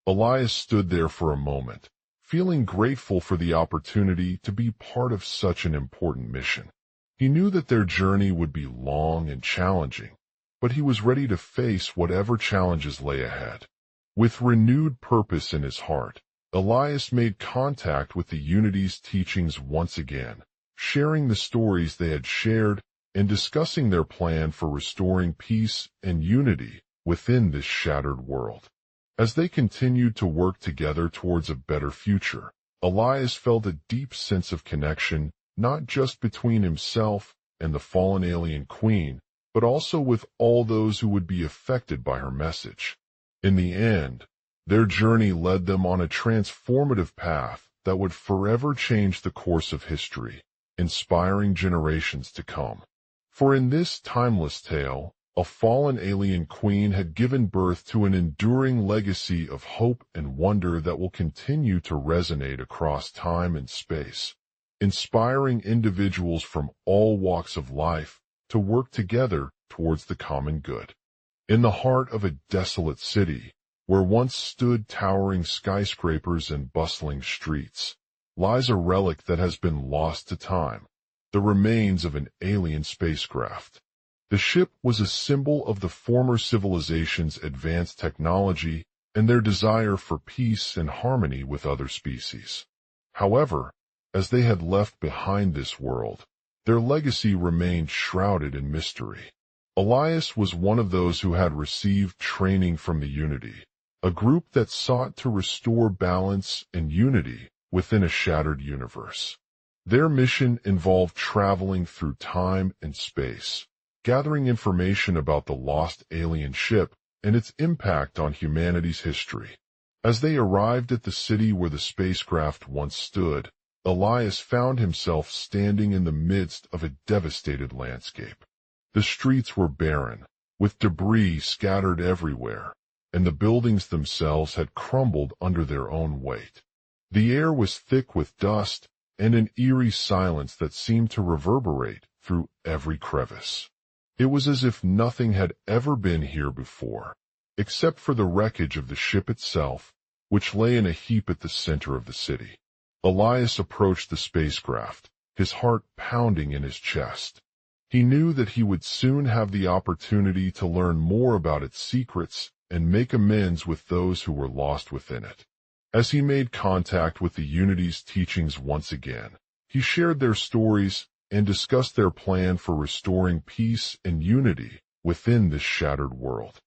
Elias stood there for a moment, feeling grateful for the opportunity to be part of such an important mission. He knew that their journey would be long and challenging, but he was ready to face whatever challenges lay ahead. With renewed purpose in his heart, Elias made contact with the Unity's teachings once again, sharing the stories they had shared and discussing their plan for restoring peace and unity within this shattered world. As they continued to work together towards a better future, Elias felt a deep sense of connection, not just between himself and the fallen Alien Queen, but also with all those who would be affected by her message. In the end, their journey led them on a transformative path that would forever change the course of history, inspiring generations to come. For in this timeless tale, a fallen alien queen had given birth to an enduring legacy of hope and wonder that will continue to resonate across time and space, inspiring individuals from all walks of life to work together towards the common good. In the heart of a desolate city, where once stood towering skyscrapers and bustling streets, lies a relic that has been lost to time, the remains of an alien spacecraft. The ship was a symbol of the former civilization's advanced technology and their desire for peace and harmony with other species. However, as they had left behind this world, their legacy remained shrouded in mystery. Elias was one of those who had received training from the Unity, a group that sought to restore balance and unity within a shattered universe. Their mission involved traveling through time and space, gathering information about the lost alien ship and its impact on humanity's history. As they arrived at the city where the spacecraft once stood, Elias found himself standing in the midst of a devastated landscape. The streets were barren, with debris scattered everywhere, and the buildings themselves had crumbled under their own weight. The air was thick with dust, and an eerie silence that seemed to reverberate through every crevice. It was as if nothing had ever been here before, except for the wreckage of the ship itself, which lay in a heap at the center of the city. Elias approached the spacecraft, his heart pounding in his chest. He knew that he would soon have the opportunity to learn more about its secrets and make amends with those who were lost within it. As he made contact with the Unity's teachings once again, he shared their stories and discussed their plan for restoring peace and unity within this shattered world.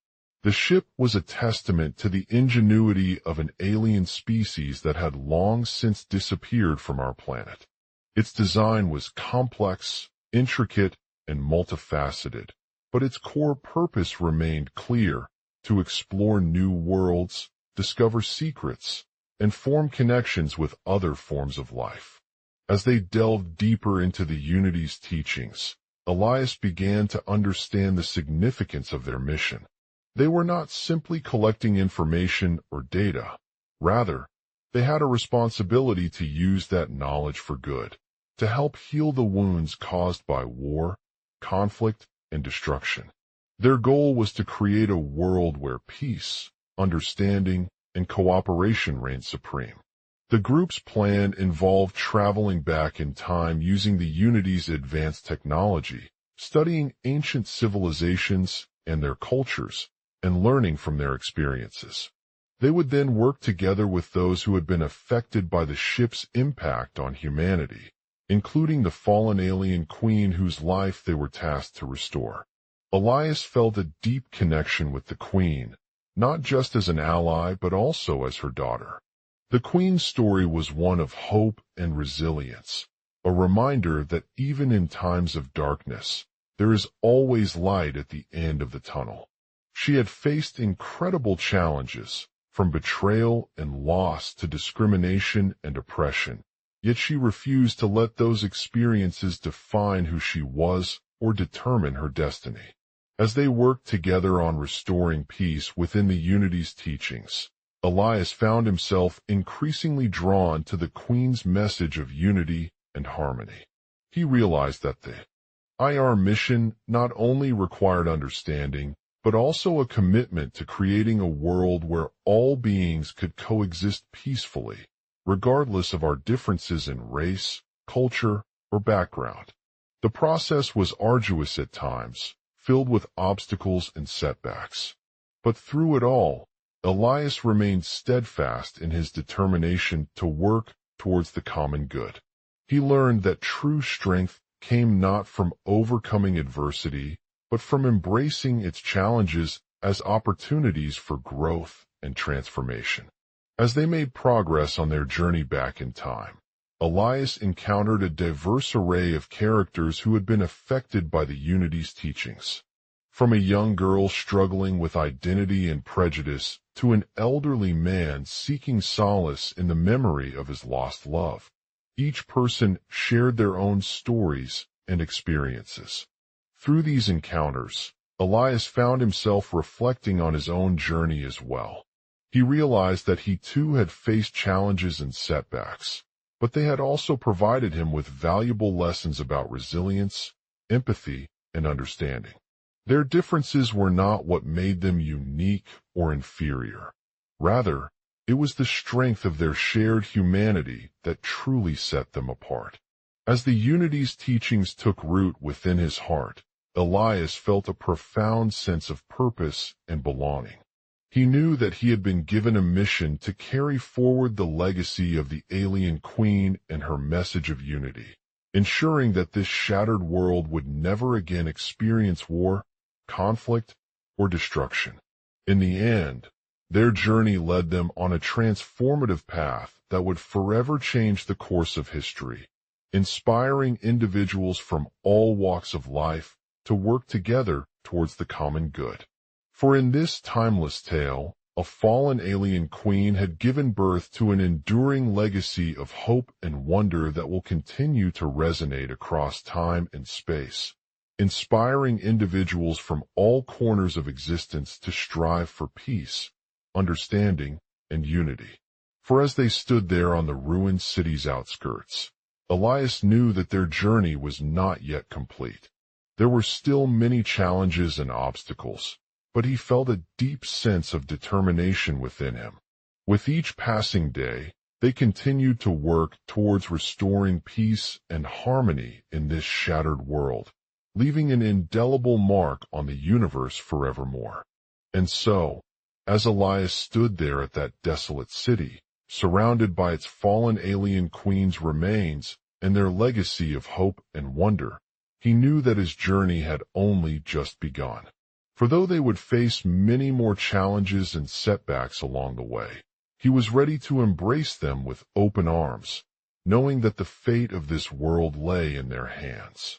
The ship was a testament to the ingenuity of an alien species that had long since disappeared from our planet. Its design was complex, intricate, and multifaceted, but its core purpose remained clear: to explore new worlds, discover secrets, and form connections with other forms of life. As they delved deeper into the Unity's teachings, Elias began to understand the significance of their mission. They were not simply collecting information or data. Rather, they had a responsibility to use that knowledge for good, to help heal the wounds caused by war, conflict, and destruction. Their goal was to create a world where peace, understanding, and cooperation reigned supreme. The group's plan involved traveling back in time using the Unity's advanced technology, studying ancient civilizations and their cultures, and learning from their experiences. They would then work together with those who had been affected by the ship's impact on humanity, including the fallen alien queen whose life they were tasked to restore. Elias felt a deep connection with the queen, not just as an ally but also as her daughter. The queen's story was one of hope and resilience, a reminder that even in times of darkness, there is always light at the end of the tunnel. She had faced incredible challenges, from betrayal and loss to discrimination and oppression, yet she refused to let those experiences define who she was or determine her destiny. As they worked together on restoring peace within the Unity's teachings, Elias found himself increasingly drawn to the Queen's message of unity and harmony. He realized that the IR mission not only required understanding, but also a commitment to creating a world where all beings could coexist peacefully, regardless of our differences in race, culture, or background. The process was arduous at times, filled with obstacles and setbacks. But through it all, Elias remained steadfast in his determination to work towards the common good. He learned that true strength came not from overcoming adversity, but from embracing its challenges as opportunities for growth and transformation. As they made progress on their journey back in time, Elias encountered a diverse array of characters who had been affected by the Unity's teachings. From a young girl struggling with identity and prejudice to an elderly man seeking solace in the memory of his lost love, each person shared their own stories and experiences. Through these encounters, Elias found himself reflecting on his own journey as well. He realized that he too had faced challenges and setbacks, but they had also provided him with valuable lessons about resilience, empathy, and understanding. Their differences were not what made them unique or inferior. Rather, it was the strength of their shared humanity that truly set them apart. As the Unity's teachings took root within his heart, Elias felt a profound sense of purpose and belonging. He knew that he had been given a mission to carry forward the legacy of the alien queen and her message of unity, ensuring that this shattered world would never again experience war, conflict, or destruction. In the end, their journey led them on a transformative path that would forever change the course of history, inspiring individuals from all walks of life to work together towards the common good. For in this timeless tale, a fallen alien queen had given birth to an enduring legacy of hope and wonder that will continue to resonate across time and space, inspiring individuals from all corners of existence to strive for peace, understanding, and unity. For as they stood there on the ruined city's outskirts, Elias knew that their journey was not yet complete. There were still many challenges and obstacles, but he felt a deep sense of determination within him. With each passing day, they continued to work towards restoring peace and harmony in this shattered world, leaving an indelible mark on the universe forevermore. And so, as Elias stood there at that desolate city, surrounded by its fallen alien queen's remains and their legacy of hope and wonder, he knew that his journey had only just begun. For though they would face many more challenges and setbacks along the way, he was ready to embrace them with open arms, knowing that the fate of this world lay in their hands.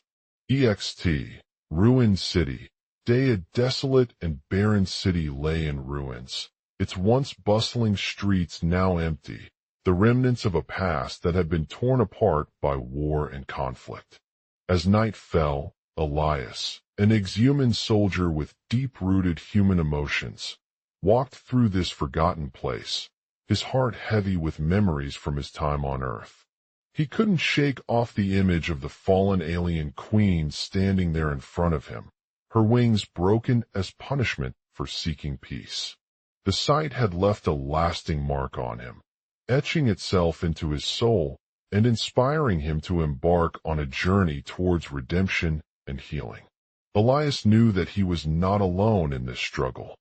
EXT, Ruined City. Day. A desolate and barren city lay in ruins, its once bustling streets now empty, the remnants of a past that had been torn apart by war and conflict. As night fell, Elias, an exhuman soldier with deep-rooted human emotions, walked through this forgotten place, his heart heavy with memories from his time on Earth. He couldn't shake off the image of the fallen alien queen standing there in front of him, her wings broken as punishment for seeking peace. The sight had left a lasting mark on him, etching itself into his soul and inspiring him to embark on a journey towards redemption and healing. Elias knew that he was not alone in this struggle.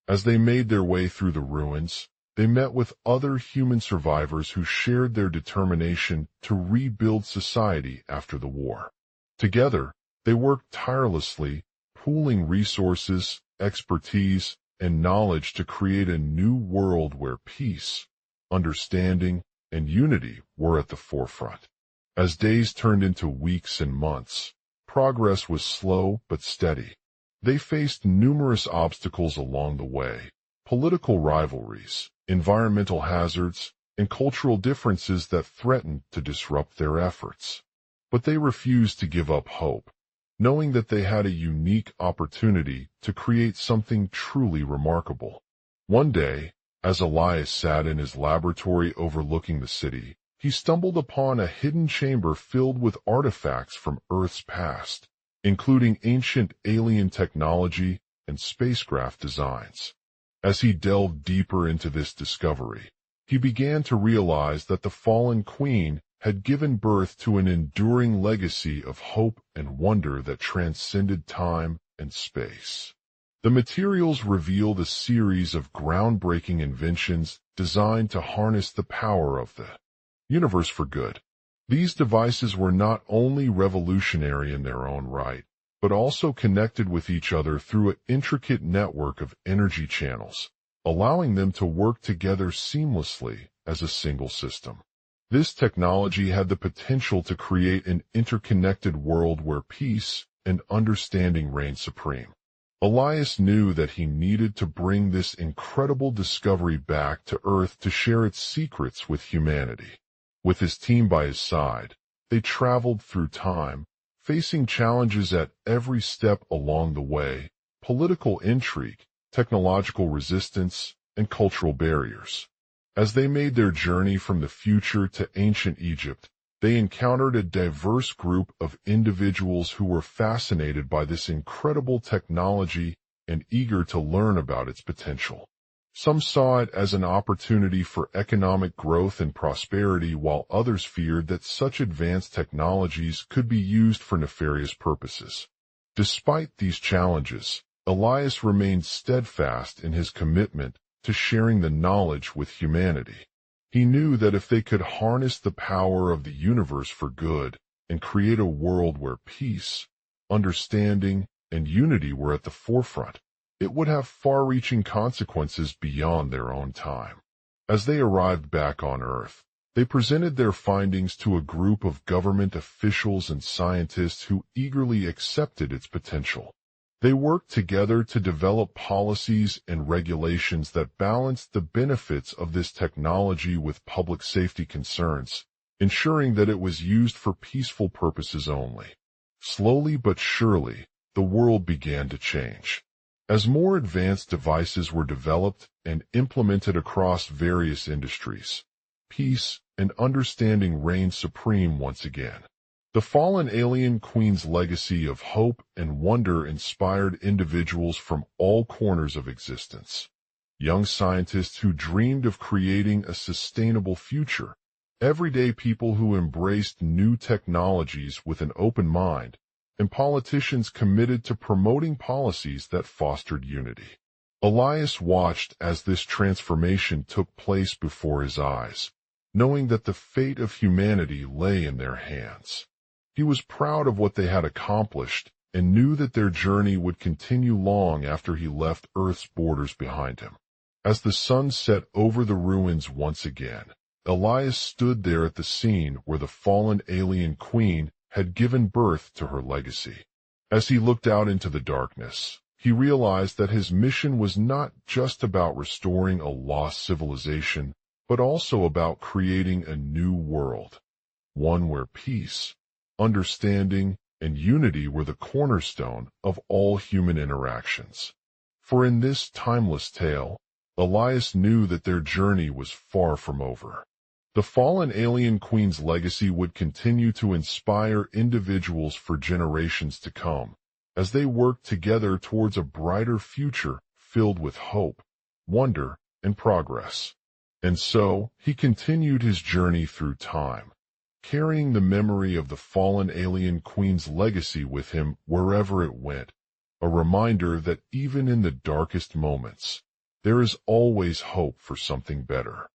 As they made their way through the ruins, they met with other human survivors who shared their determination to rebuild society after the war. Together, they worked tirelessly, pooling resources, expertise, and knowledge to create a new world where peace, understanding, and unity were at the forefront. As days turned into weeks and months, progress was slow but steady. They faced numerous obstacles along the way: political rivalries, environmental hazards, and cultural differences that threatened to disrupt their efforts. But they refused to give up hope, knowing that they had a unique opportunity to create something truly remarkable. One day, as Elias sat in his laboratory overlooking the city, he stumbled upon a hidden chamber filled with artifacts from Earth's past, including ancient alien technology and spacecraft designs. As he delved deeper into this discovery, he began to realize that the fallen queen had given birth to an enduring legacy of hope and wonder that transcended time and space. The materials revealed a series of groundbreaking inventions designed to harness the power of the universe for good. These devices were not only revolutionary in their own right, but also connected with each other through an intricate network of energy channels, allowing them to work together seamlessly as a single system. This technology had the potential to create an interconnected world where peace and understanding reigned supreme. Elias knew that he needed to bring this incredible discovery back to Earth to share its secrets with humanity. With his team by his side, they traveled through time, facing challenges at every step along the way: political intrigue, technological resistance, and cultural barriers. As they made their journey from the future to ancient Egypt, they encountered a diverse group of individuals who were fascinated by this incredible technology and eager to learn about its potential. Some saw it as an opportunity for economic growth and prosperity, while others feared that such advanced technologies could be used for nefarious purposes. Despite these challenges, Elias remained steadfast in his commitment to sharing the knowledge with humanity. He knew that if they could harness the power of the universe for good and create a world where peace, understanding, and unity were at the forefront, it would have far-reaching consequences beyond their own time. As they arrived back on Earth, they presented their findings to a group of government officials and scientists who eagerly accepted its potential. They worked together to develop policies and regulations that balanced the benefits of this technology with public safety concerns, ensuring that it was used for peaceful purposes only. Slowly but surely, the world began to change. As more advanced devices were developed and implemented across various industries, peace and understanding reigned supreme once again. The fallen alien queen's legacy of hope and wonder inspired individuals from all corners of existence. Young scientists who dreamed of creating a sustainable future, everyday people who embraced new technologies with an open mind, and politicians committed to promoting policies that fostered unity. Elias watched as this transformation took place before his eyes, knowing that the fate of humanity lay in their hands. He was proud of what they had accomplished and knew that their journey would continue long after he left Earth's borders behind him. As the sun set over the ruins once again, Elias stood there at the scene where the fallen alien queen had given birth to her legacy. As he looked out into the darkness, he realized that his mission was not just about restoring a lost civilization, but also about creating a new world, one where peace, understanding, and unity were the cornerstone of all human interactions. For in this timeless tale, Elias knew that their journey was far from over. The fallen alien queen's legacy would continue to inspire individuals for generations to come, as they worked together towards a brighter future filled with hope, wonder, and progress. And so, he continued his journey through time, carrying the memory of the fallen alien queen's legacy with him wherever it went, a reminder that even in the darkest moments, there is always hope for something better.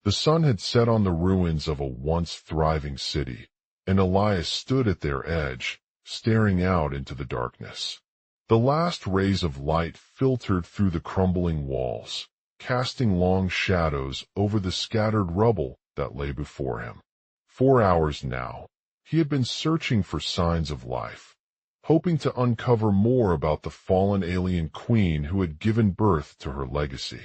The sun had set on the ruins of a once thriving city, and Elias stood at their edge, staring out into the darkness. The last rays of light filtered through the crumbling walls, casting long shadows over the scattered rubble that lay before him. 4 hours now, he had been searching for signs of life, hoping to uncover more about the fallen alien queen who had given birth to her legacy.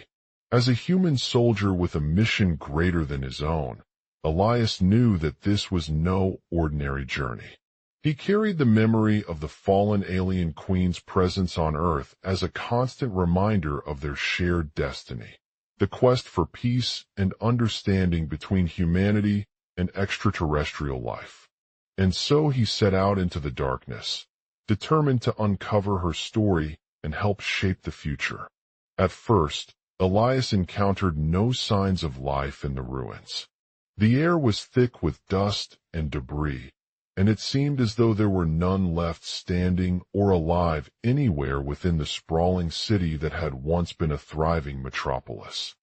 As a human soldier with a mission greater than his own, Elias knew that this was no ordinary journey. He carried the memory of the fallen alien queen's presence on Earth as a constant reminder of their shared destiny, the quest for peace and understanding between humanity and extraterrestrial life. And so he set out into the darkness, determined to uncover her story and help shape the future. At first, Elias encountered no signs of life in the ruins. The air was thick with dust and debris, and it seemed as though there were none left standing or alive anywhere within the sprawling city that had once been a thriving metropolis.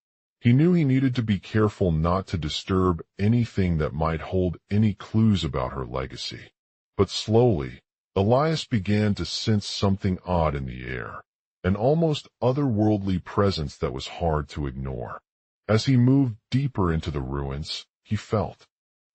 He knew he needed to be careful not to disturb anything that might hold any clues about her legacy. But slowly, Elias began to sense something odd in the air, an almost otherworldly presence that was hard to ignore. As he moved deeper into the ruins, he felt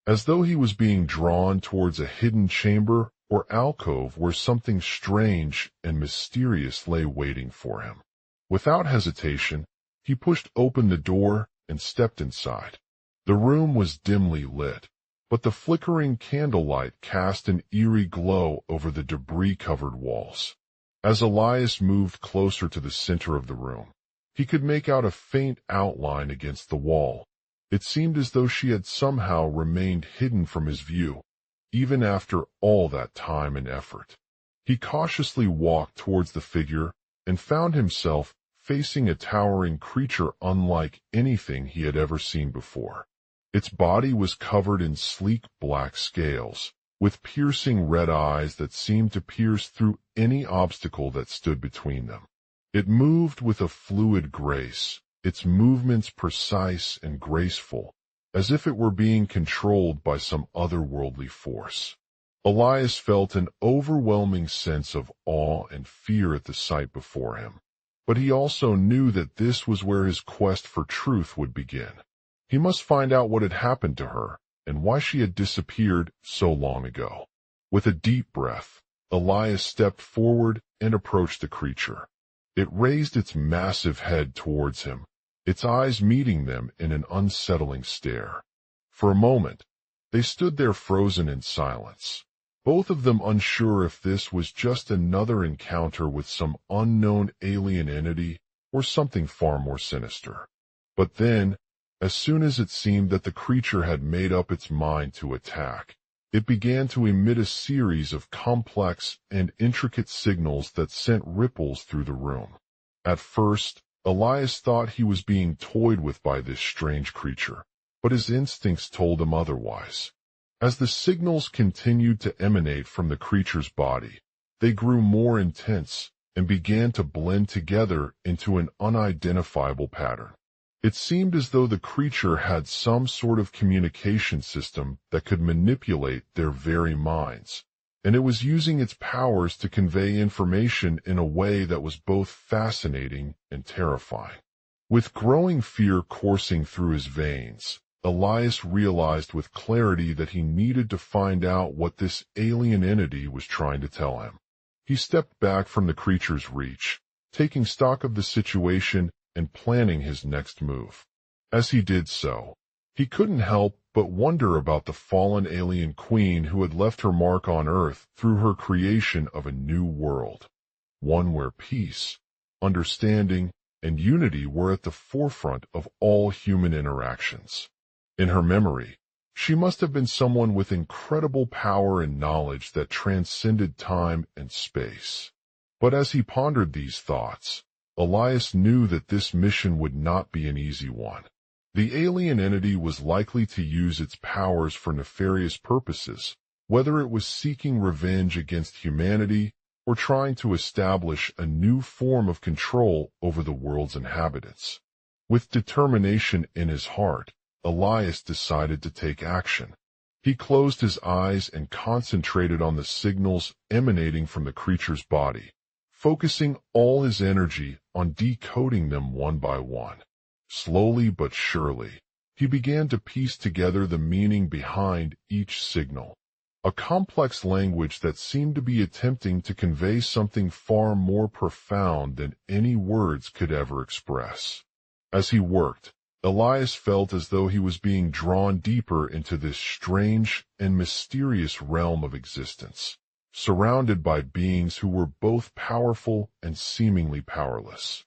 as though he was being drawn towards a hidden chamber or alcove where something strange and mysterious lay waiting for him. Without hesitation, he pushed open the door and stepped inside. The room was dimly lit, but the flickering candlelight cast an eerie glow over the debris-covered walls. As Elias moved closer to the center of the room, he could make out a faint outline against the wall. It seemed as though she had somehow remained hidden from his view, even after all that time and effort. He cautiously walked towards the figure and found himself facing a towering creature unlike anything he had ever seen before. Its body was covered in sleek black scales, with piercing red eyes that seemed to pierce through any obstacle that stood between them. It moved with a fluid grace, its movements precise and graceful, as if it were being controlled by some otherworldly force. Elias felt an overwhelming sense of awe and fear at the sight before him, but he also knew that this was where his quest for truth would begin. He must find out what had happened to her and why she had disappeared so long ago. With a deep breath, Elias stepped forward and approached the creature. It raised its massive head towards him, its eyes meeting them in an unsettling stare. For a moment, they stood there frozen in silence, both of them unsure if this was just another encounter with some unknown alien entity or something far more sinister. But then, as soon as it seemed that the creature had made up its mind to attack, it began to emit a series of complex and intricate signals that sent ripples through the room. At first, Elias thought he was being toyed with by this strange creature, but his instincts told him otherwise. As the signals continued to emanate from the creature's body, they grew more intense and began to blend together into an unidentifiable pattern. It seemed as though the creature had some sort of communication system that could manipulate their very minds, and it was using its powers to convey information in a way that was both fascinating and terrifying. With growing fear coursing through his veins, Elias realized with clarity that he needed to find out what this alien entity was trying to tell him. He stepped back from the creature's reach, taking stock of the situation and planning his next move. As he did so, he couldn't help but wonder about the fallen alien queen who had left her mark on Earth through her creation of a new world, one where peace, understanding, and unity were at the forefront of all human interactions. In her memory, she must have been someone with incredible power and knowledge that transcended time and space. But as he pondered these thoughts, Elias knew that this mission would not be an easy one. The alien entity was likely to use its powers for nefarious purposes, whether it was seeking revenge against humanity or trying to establish a new form of control over the world's inhabitants. With determination in his heart, Elias decided to take action. He closed his eyes and concentrated on the signals emanating from the creature's body, focusing all his energy on decoding them one by one. Slowly but surely, he began to piece together the meaning behind each signal, a complex language that seemed to be attempting to convey something far more profound than any words could ever express. As he worked, Elias felt as though he was being drawn deeper into this strange and mysterious realm of existence, surrounded by beings who were both powerful and seemingly powerless.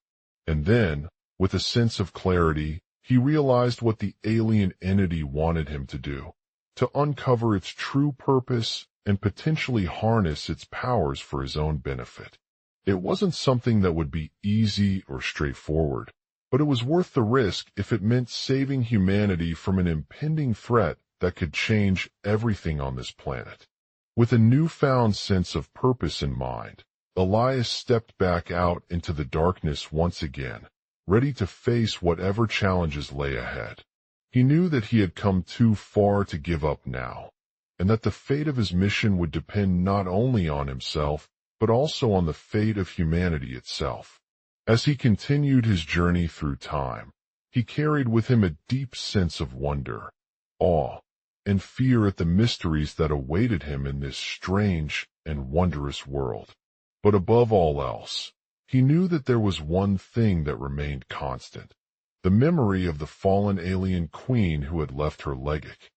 And then, with a sense of clarity, he realized what the alien entity wanted him to do, to uncover its true purpose and potentially harness its powers for his own benefit. It wasn't something that would be easy or straightforward, but it was worth the risk if it meant saving humanity from an impending threat that could change everything on this planet. With a newfound sense of purpose in mind, Elias stepped back out into the darkness once again, ready to face whatever challenges lay ahead. He knew that he had come too far to give up now, and that the fate of his mission would depend not only on himself, but also on the fate of humanity itself. As he continued his journey through time, he carried with him a deep sense of wonder, awe, and fear at the mysteries that awaited him in this strange and wondrous world. But above all else, he knew that there was one thing that remained constant, the memory of the fallen alien queen who had left her legacy.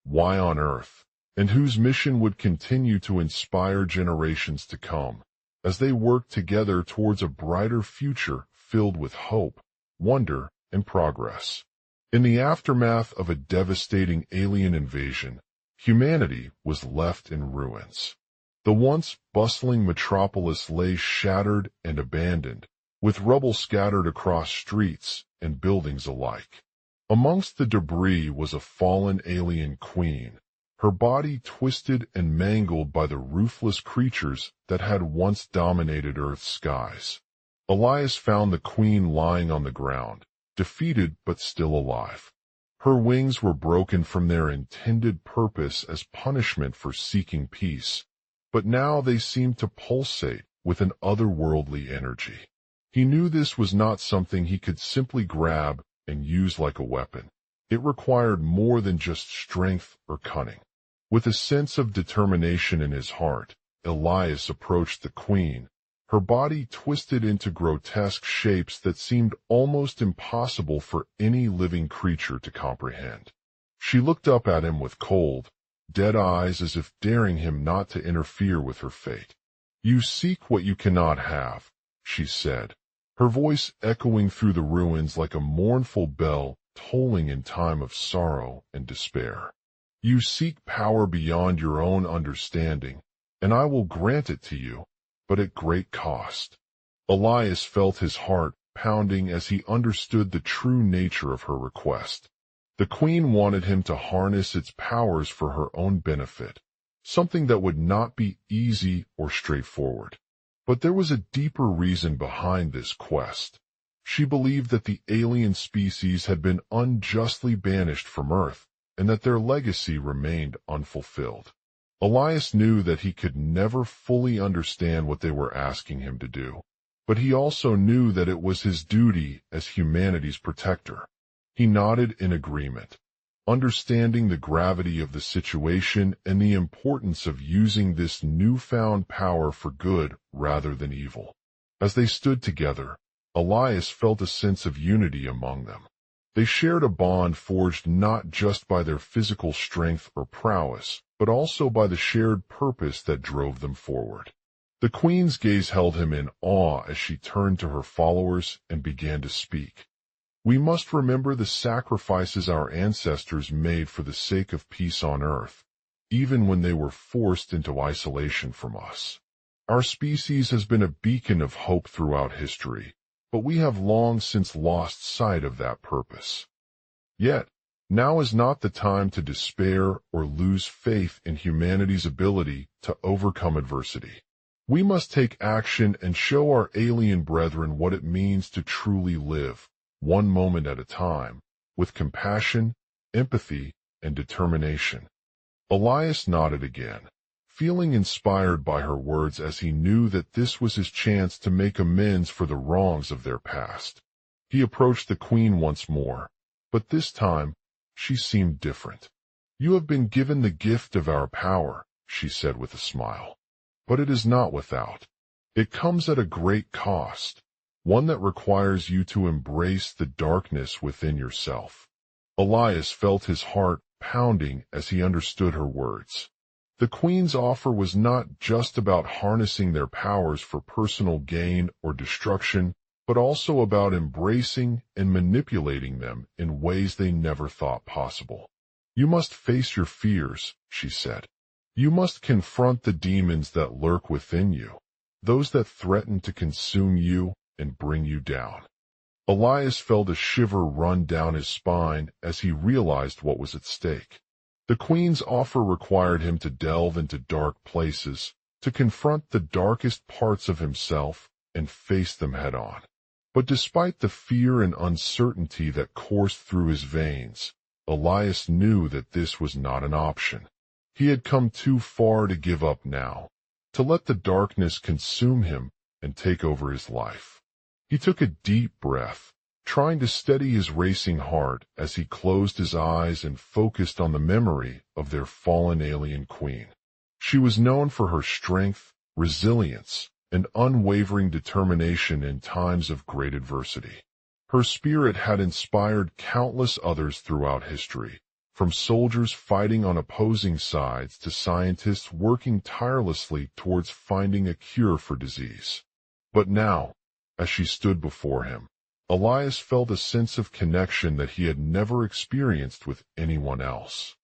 Why on earth, and whose mission would continue to inspire generations to come, as they worked together towards a brighter future filled with hope, wonder, and progress. In the aftermath of a devastating alien invasion, humanity was left in ruins. The once bustling metropolis lay shattered and abandoned, with rubble scattered across streets and buildings alike. Amongst the debris was a fallen alien queen, her body twisted and mangled by the ruthless creatures that had once dominated Earth's skies. Elias found the queen lying on the ground, defeated but still alive. Her wings were broken from their intended purpose as punishment for seeking peace, but now they seemed to pulsate with an otherworldly energy. He knew this was not something he could simply grab and use like a weapon. It required more than just strength or cunning. With a sense of determination in his heart, Elias approached the queen, her body twisted into grotesque shapes that seemed almost impossible for any living creature to comprehend. She looked up at him with cold, dead eyes as if daring him not to interfere with her fate. "You seek what you cannot have," she said, her voice echoing through the ruins like a mournful bell tolling in time of sorrow and despair. "You seek power beyond your own understanding, and I will grant it to you, but at great cost." Elias felt his heart pounding as he understood the true nature of her request. The queen wanted him to harness its powers for her own benefit, something that would not be easy or straightforward. But there was a deeper reason behind this quest. She believed that the alien species had been unjustly banished from Earth, and that their legacy remained unfulfilled. Elias knew that he could never fully understand what they were asking him to do, but he also knew that it was his duty as humanity's protector. He nodded in agreement, understanding the gravity of the situation and the importance of using this newfound power for good rather than evil. As they stood together, Elias felt a sense of unity among them. They shared a bond forged not just by their physical strength or prowess, but also by the shared purpose that drove them forward. The queen's gaze held him in awe as she turned to her followers and began to speak. "We must remember the sacrifices our ancestors made for the sake of peace on Earth, even when they were forced into isolation from us. Our species has been a beacon of hope throughout history, but we have long since lost sight of that purpose. Yet, now is not the time to despair or lose faith in humanity's ability to overcome adversity. We must take action and show our alien brethren what it means to truly live, one moment at a time, with compassion, empathy, and determination." Elias nodded again, feeling inspired by her words as he knew that this was his chance to make amends for the wrongs of their past. He approached the queen once more, but this time she seemed different. "You have been given the gift of our power," she said with a smile, "but it is not without. It comes at a great cost, one that requires you to embrace the darkness within yourself." Elias felt his heart pounding as he understood her words. The queen's offer was not just about harnessing their powers for personal gain or destruction, but also about embracing and manipulating them in ways they never thought possible. "You must face your fears," she said. "You must confront the demons that lurk within you, those that threaten to consume you and bring you down." Elias felt a shiver run down his spine as he realized what was at stake. The queen's offer required him to delve into dark places, to confront the darkest parts of himself and face them head on. But despite the fear and uncertainty that coursed through his veins, Elias knew that this was not an option. He had come too far to give up now, to let the darkness consume him and take over his life. He took a deep breath, trying to steady his racing heart as he closed his eyes and focused on the memory of their fallen alien queen. She was known for her strength, resilience, and unwavering determination in times of great adversity. Her spirit had inspired countless others throughout history, from soldiers fighting on opposing sides to scientists working tirelessly towards finding a cure for disease. But now, as she stood before him, Elias felt a sense of connection that he had never experienced with anyone else.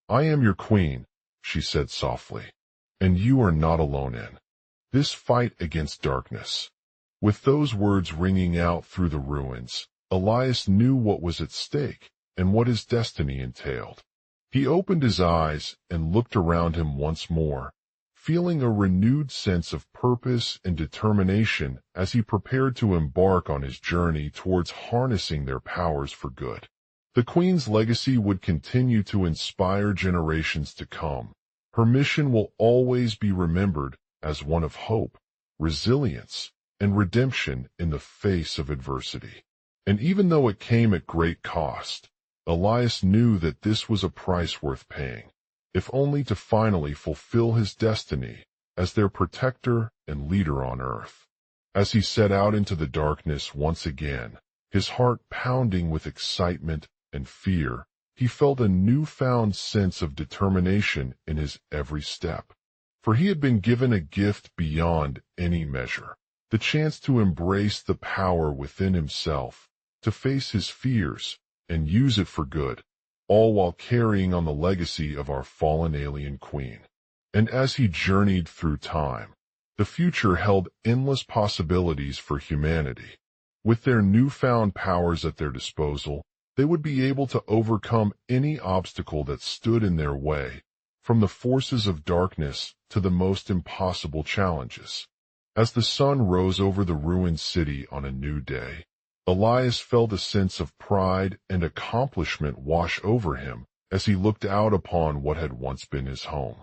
"I am your queen," she said softly, "and you are not alone in this fight against darkness." With those words ringing out through the ruins, Elias knew what was at stake and what his destiny entailed. He opened his eyes and looked around him once more, feeling a renewed sense of purpose and determination as he prepared to embark on his journey towards harnessing their powers for good. The Queen's legacy would continue to inspire generations to come. Her mission will always be remembered as one of hope, resilience, and redemption in the face of adversity. And even though it came at great cost, Elias knew that this was a price worth paying, if only to finally fulfill his destiny as their protector and leader on earth. As he set out into the darkness once again, his heart pounding with excitement and fear, he felt a newfound sense of determination in his every step. For he had been given a gift beyond any measure, the chance to embrace the power within himself, to face his fears, and use it for good, all while carrying on the legacy of our fallen alien queen. And as he journeyed through time, the future held endless possibilities for humanity. With their newfound powers at their disposal, they would be able to overcome any obstacle that stood in their way, from the forces of darkness to the most impossible challenges. As the sun rose over the ruined city on a new day, Elias felt a sense of pride and accomplishment wash over him as he looked out upon what had once been his home.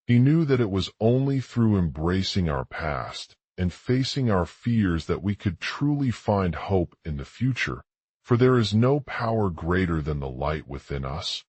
He knew that it was only through embracing our past and facing our fears that we could truly find hope in the future, for there is no power greater than the light within us,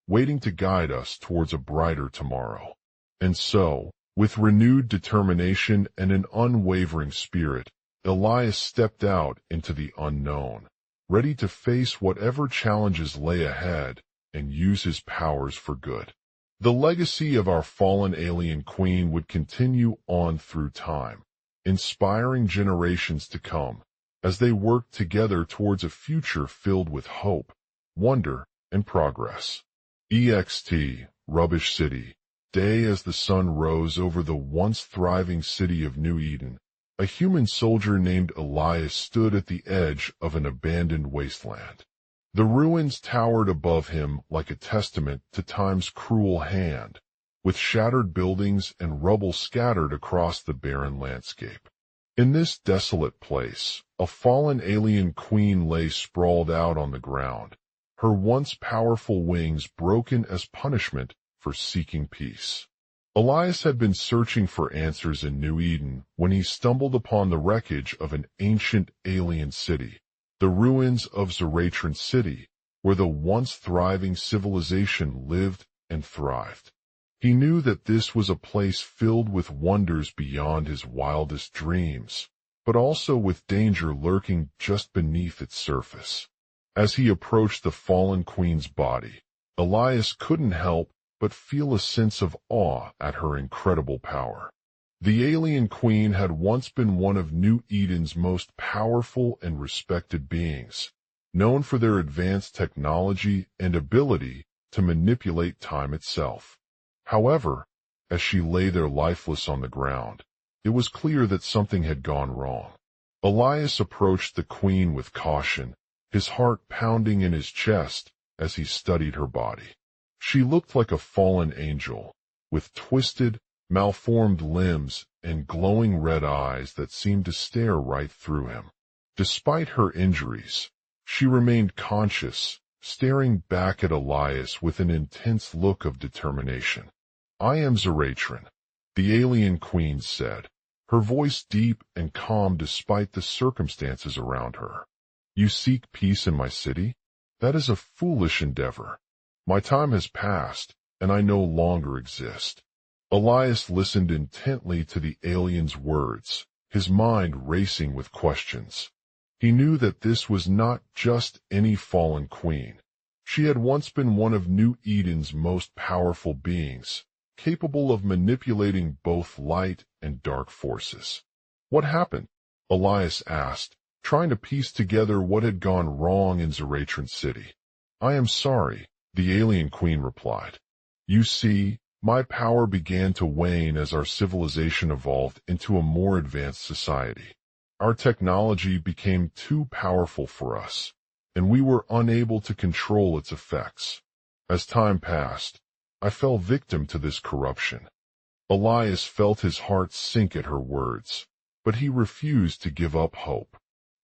waiting to guide us towards a brighter tomorrow. And so, with renewed determination and an unwavering spirit, Elias stepped out into the unknown, ready to face whatever challenges lay ahead and use his powers for good. The legacy of our fallen alien queen would continue on through time, inspiring generations to come as they worked together towards a future filled with hope, wonder, and progress. EXT, Rubbish City. Day as the sun rose over the once thriving city of New Eden, a human soldier named Elias stood at the edge of an abandoned wasteland. The ruins towered above him like a testament to time's cruel hand, with shattered buildings and rubble scattered across the barren landscape. In this desolate place, a fallen alien queen lay sprawled out on the ground, her once powerful wings broken as punishment for seeking peace. Elias had been searching for answers in New Eden when he stumbled upon the wreckage of an ancient alien city, the ruins of Zaratran City, where the once thriving civilization lived and thrived. He knew that this was a place filled with wonders beyond his wildest dreams, but also with danger lurking just beneath its surface. As he approached the fallen queen's body, Elias couldn't help but feel a sense of awe at her incredible power. The alien queen had once been one of New Eden's most powerful and respected beings, known for their advanced technology and ability to manipulate time itself. However, as she lay there lifeless on the ground, it was clear that something had gone wrong. Elias approached the queen with caution, his heart pounding in his chest as he studied her body. She looked like a fallen angel, with twisted, malformed limbs and glowing red eyes that seemed to stare right through him. Despite her injuries, she remained conscious, staring back at Elias with an intense look of determination. "I am Zaratran," the alien queen said, her voice deep and calm despite the circumstances around her. "You seek peace in my city? That is a foolish endeavor. My time has passed, and I no longer exist." Elias listened intently to the alien's words, his mind racing with questions. He knew that this was not just any fallen queen. She had once been one of New Eden's most powerful beings, capable of manipulating both light and dark forces. "What happened?" Elias asked, trying to piece together what had gone wrong in Zaratran City. "I am sorry," the alien queen replied. "You see, my power began to wane as our civilization evolved into a more advanced society. Our technology became too powerful for us, and we were unable to control its effects. As time passed, I fell victim to this corruption." Elias felt his heart sink at her words, but he refused to give up hope.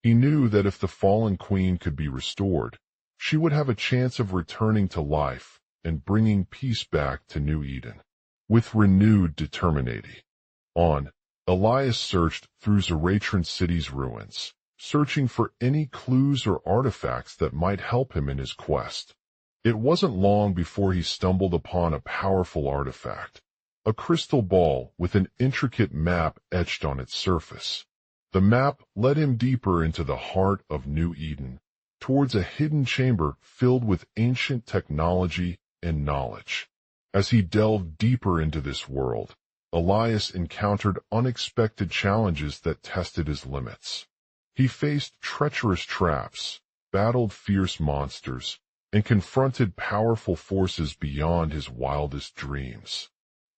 He knew that if the fallen queen could be restored, she would have a chance of returning to life and bringing peace back to New Eden. With renewed determination, Elias searched through Zaratran City's ruins, searching for any clues or artifacts that might help him in his quest. It wasn't long before he stumbled upon a powerful artifact, a crystal ball with an intricate map etched on its surface. The map led him deeper into the heart of New Eden, towards a hidden chamber filled with ancient technology and knowledge. As he delved deeper into this world, Elias encountered unexpected challenges that tested his limits. He faced treacherous traps, battled fierce monsters, and confronted powerful forces beyond his wildest dreams.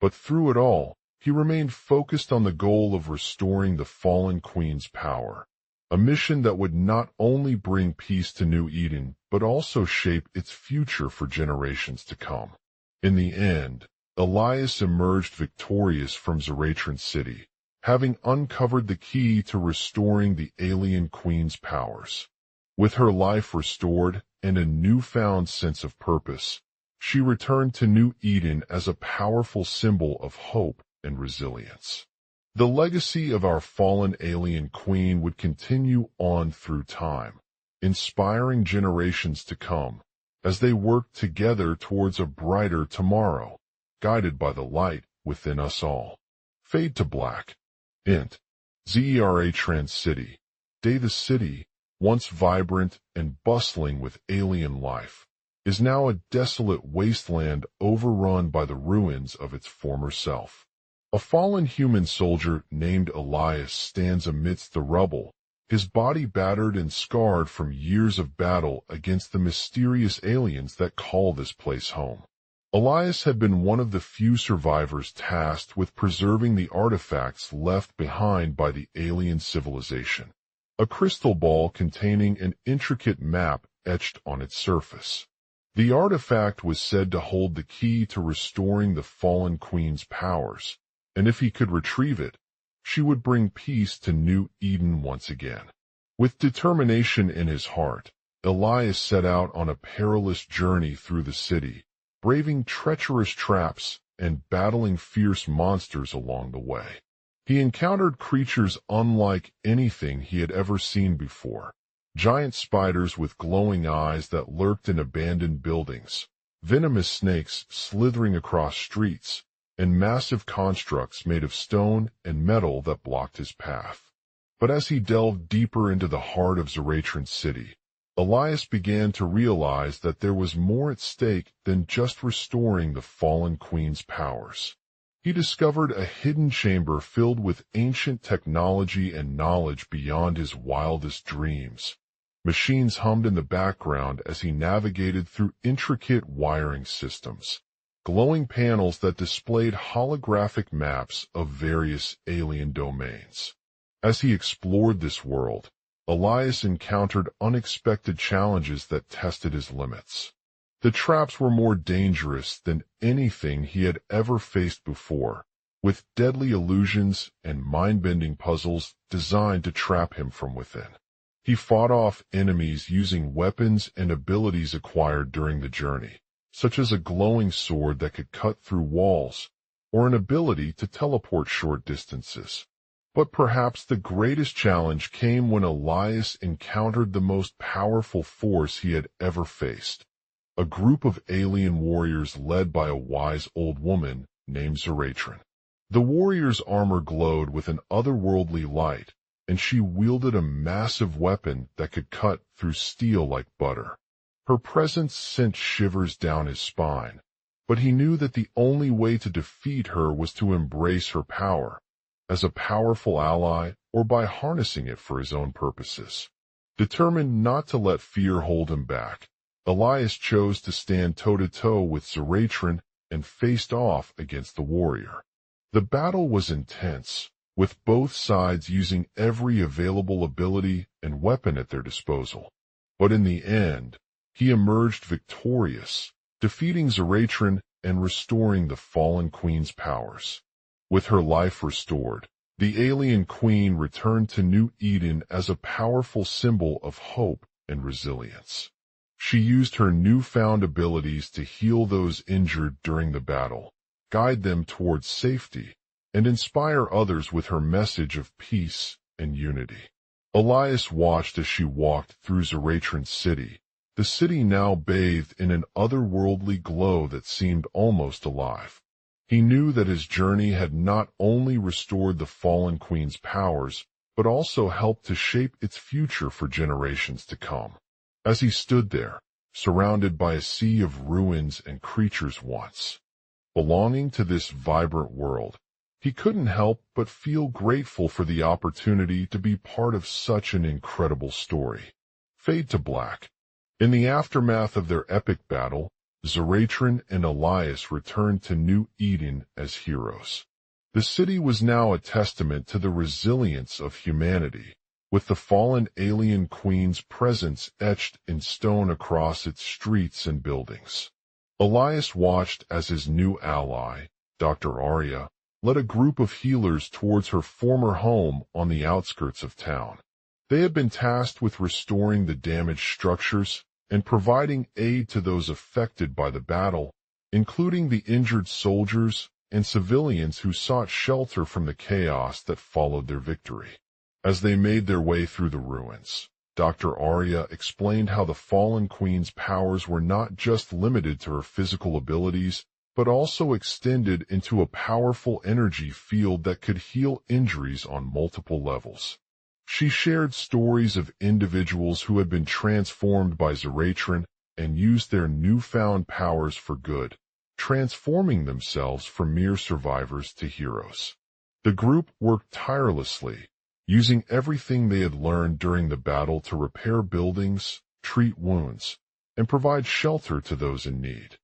But through it all, he remained focused on the goal of restoring the fallen queen's power, a mission that would not only bring peace to New Eden, but also shape its future for generations to come. In the end, Elias emerged victorious from Zaratran City, having uncovered the key to restoring the alien queen's powers. With her life restored and a newfound sense of purpose, she returned to New Eden as a powerful symbol of hope and resilience. The legacy of our fallen alien queen would continue on through time, inspiring generations to come as they work together towards a brighter tomorrow, guided by the light within us all. Fade to black. Int. Zaratran City. Day. The city, once vibrant and bustling with alien life, is now a desolate wasteland overrun by the ruins of its former self. A fallen human soldier named Elias stands amidst the rubble, his body battered and scarred from years of battle against the mysterious aliens that call this place home. Elias had been one of the few survivors tasked with preserving the artifacts left behind by the alien civilization, a crystal ball containing an intricate map etched on its surface. The artifact was said to hold the key to restoring the fallen queen's powers, and if he could retrieve it, she would bring peace to New Eden once again. With determination in his heart, Elias set out on a perilous journey through the city, braving treacherous traps and battling fierce monsters along the way. He encountered creatures unlike anything he had ever seen before. Giant spiders with glowing eyes that lurked in abandoned buildings, venomous snakes slithering across streets, and massive constructs made of stone and metal that blocked his path. But as he delved deeper into the heart of Zaratran City, Elias began to realize that there was more at stake than just restoring the fallen queen's powers. He discovered a hidden chamber filled with ancient technology and knowledge beyond his wildest dreams. Machines hummed in the background as he navigated through intricate wiring systems, glowing panels that displayed holographic maps of various alien domains. As he explored this world, Elias encountered unexpected challenges that tested his limits. The traps were more dangerous than anything he had ever faced before, with deadly illusions and mind-bending puzzles designed to trap him from within. He fought off enemies using weapons and abilities acquired during the journey, such as a glowing sword that could cut through walls, or an ability to teleport short distances. But perhaps the greatest challenge came when Elias encountered the most powerful force he had ever faced, a group of alien warriors led by a wise old woman named Zaratran. The warriors' armor glowed with an otherworldly light, and she wielded a massive weapon that could cut through steel like butter. Her presence sent shivers down his spine, but he knew that the only way to defeat her was to embrace her power, as a powerful ally or by harnessing it for his own purposes. Determined not to let fear hold him back, Elias chose to stand toe-to-toe with Zaratran and faced off against the warrior. The battle was intense, with both sides using every available ability and weapon at their disposal. But in the end, he emerged victorious, defeating Zaratran and restoring the fallen queen's powers. With her life restored, the alien queen returned to New Eden as a powerful symbol of hope and resilience. She used her newfound abilities to heal those injured during the battle, guide them towards safety, and inspire others with her message of peace and unity. Elias watched as she walked through Zaratran City, the city now bathed in an otherworldly glow that seemed almost alive. He knew that his journey had not only restored the fallen queen's powers, but also helped to shape its future for generations to come. as he stood there, surrounded by a sea of ruins and creatures once belonging to this vibrant world. He couldn't help but feel grateful for the opportunity to be part of such an incredible story. Fade to black. In the aftermath of their epic battle, Zaratran and Elias returned to New Eden as heroes. The city was now a testament to the resilience of humanity, with the fallen alien queen's presence etched in stone across its streets and buildings. Elias watched as his new ally, Dr. Arya, led a group of healers towards her former home on the outskirts of town. They had been tasked with restoring the damaged structures and providing aid to those affected by the battle, including the injured soldiers and civilians who sought shelter from the chaos that followed their victory. As they made their way through the ruins, Dr. Arya explained how the fallen queen's powers were not just limited to her physical abilities, but also extended into a powerful energy field that could heal injuries on multiple levels. She shared stories of individuals who had been transformed by Zaratran and used their newfound powers for good, transforming themselves from mere survivors to heroes. The group worked tirelessly, using everything they had learned during the battle to repair buildings, treat wounds, and provide shelter to those in need.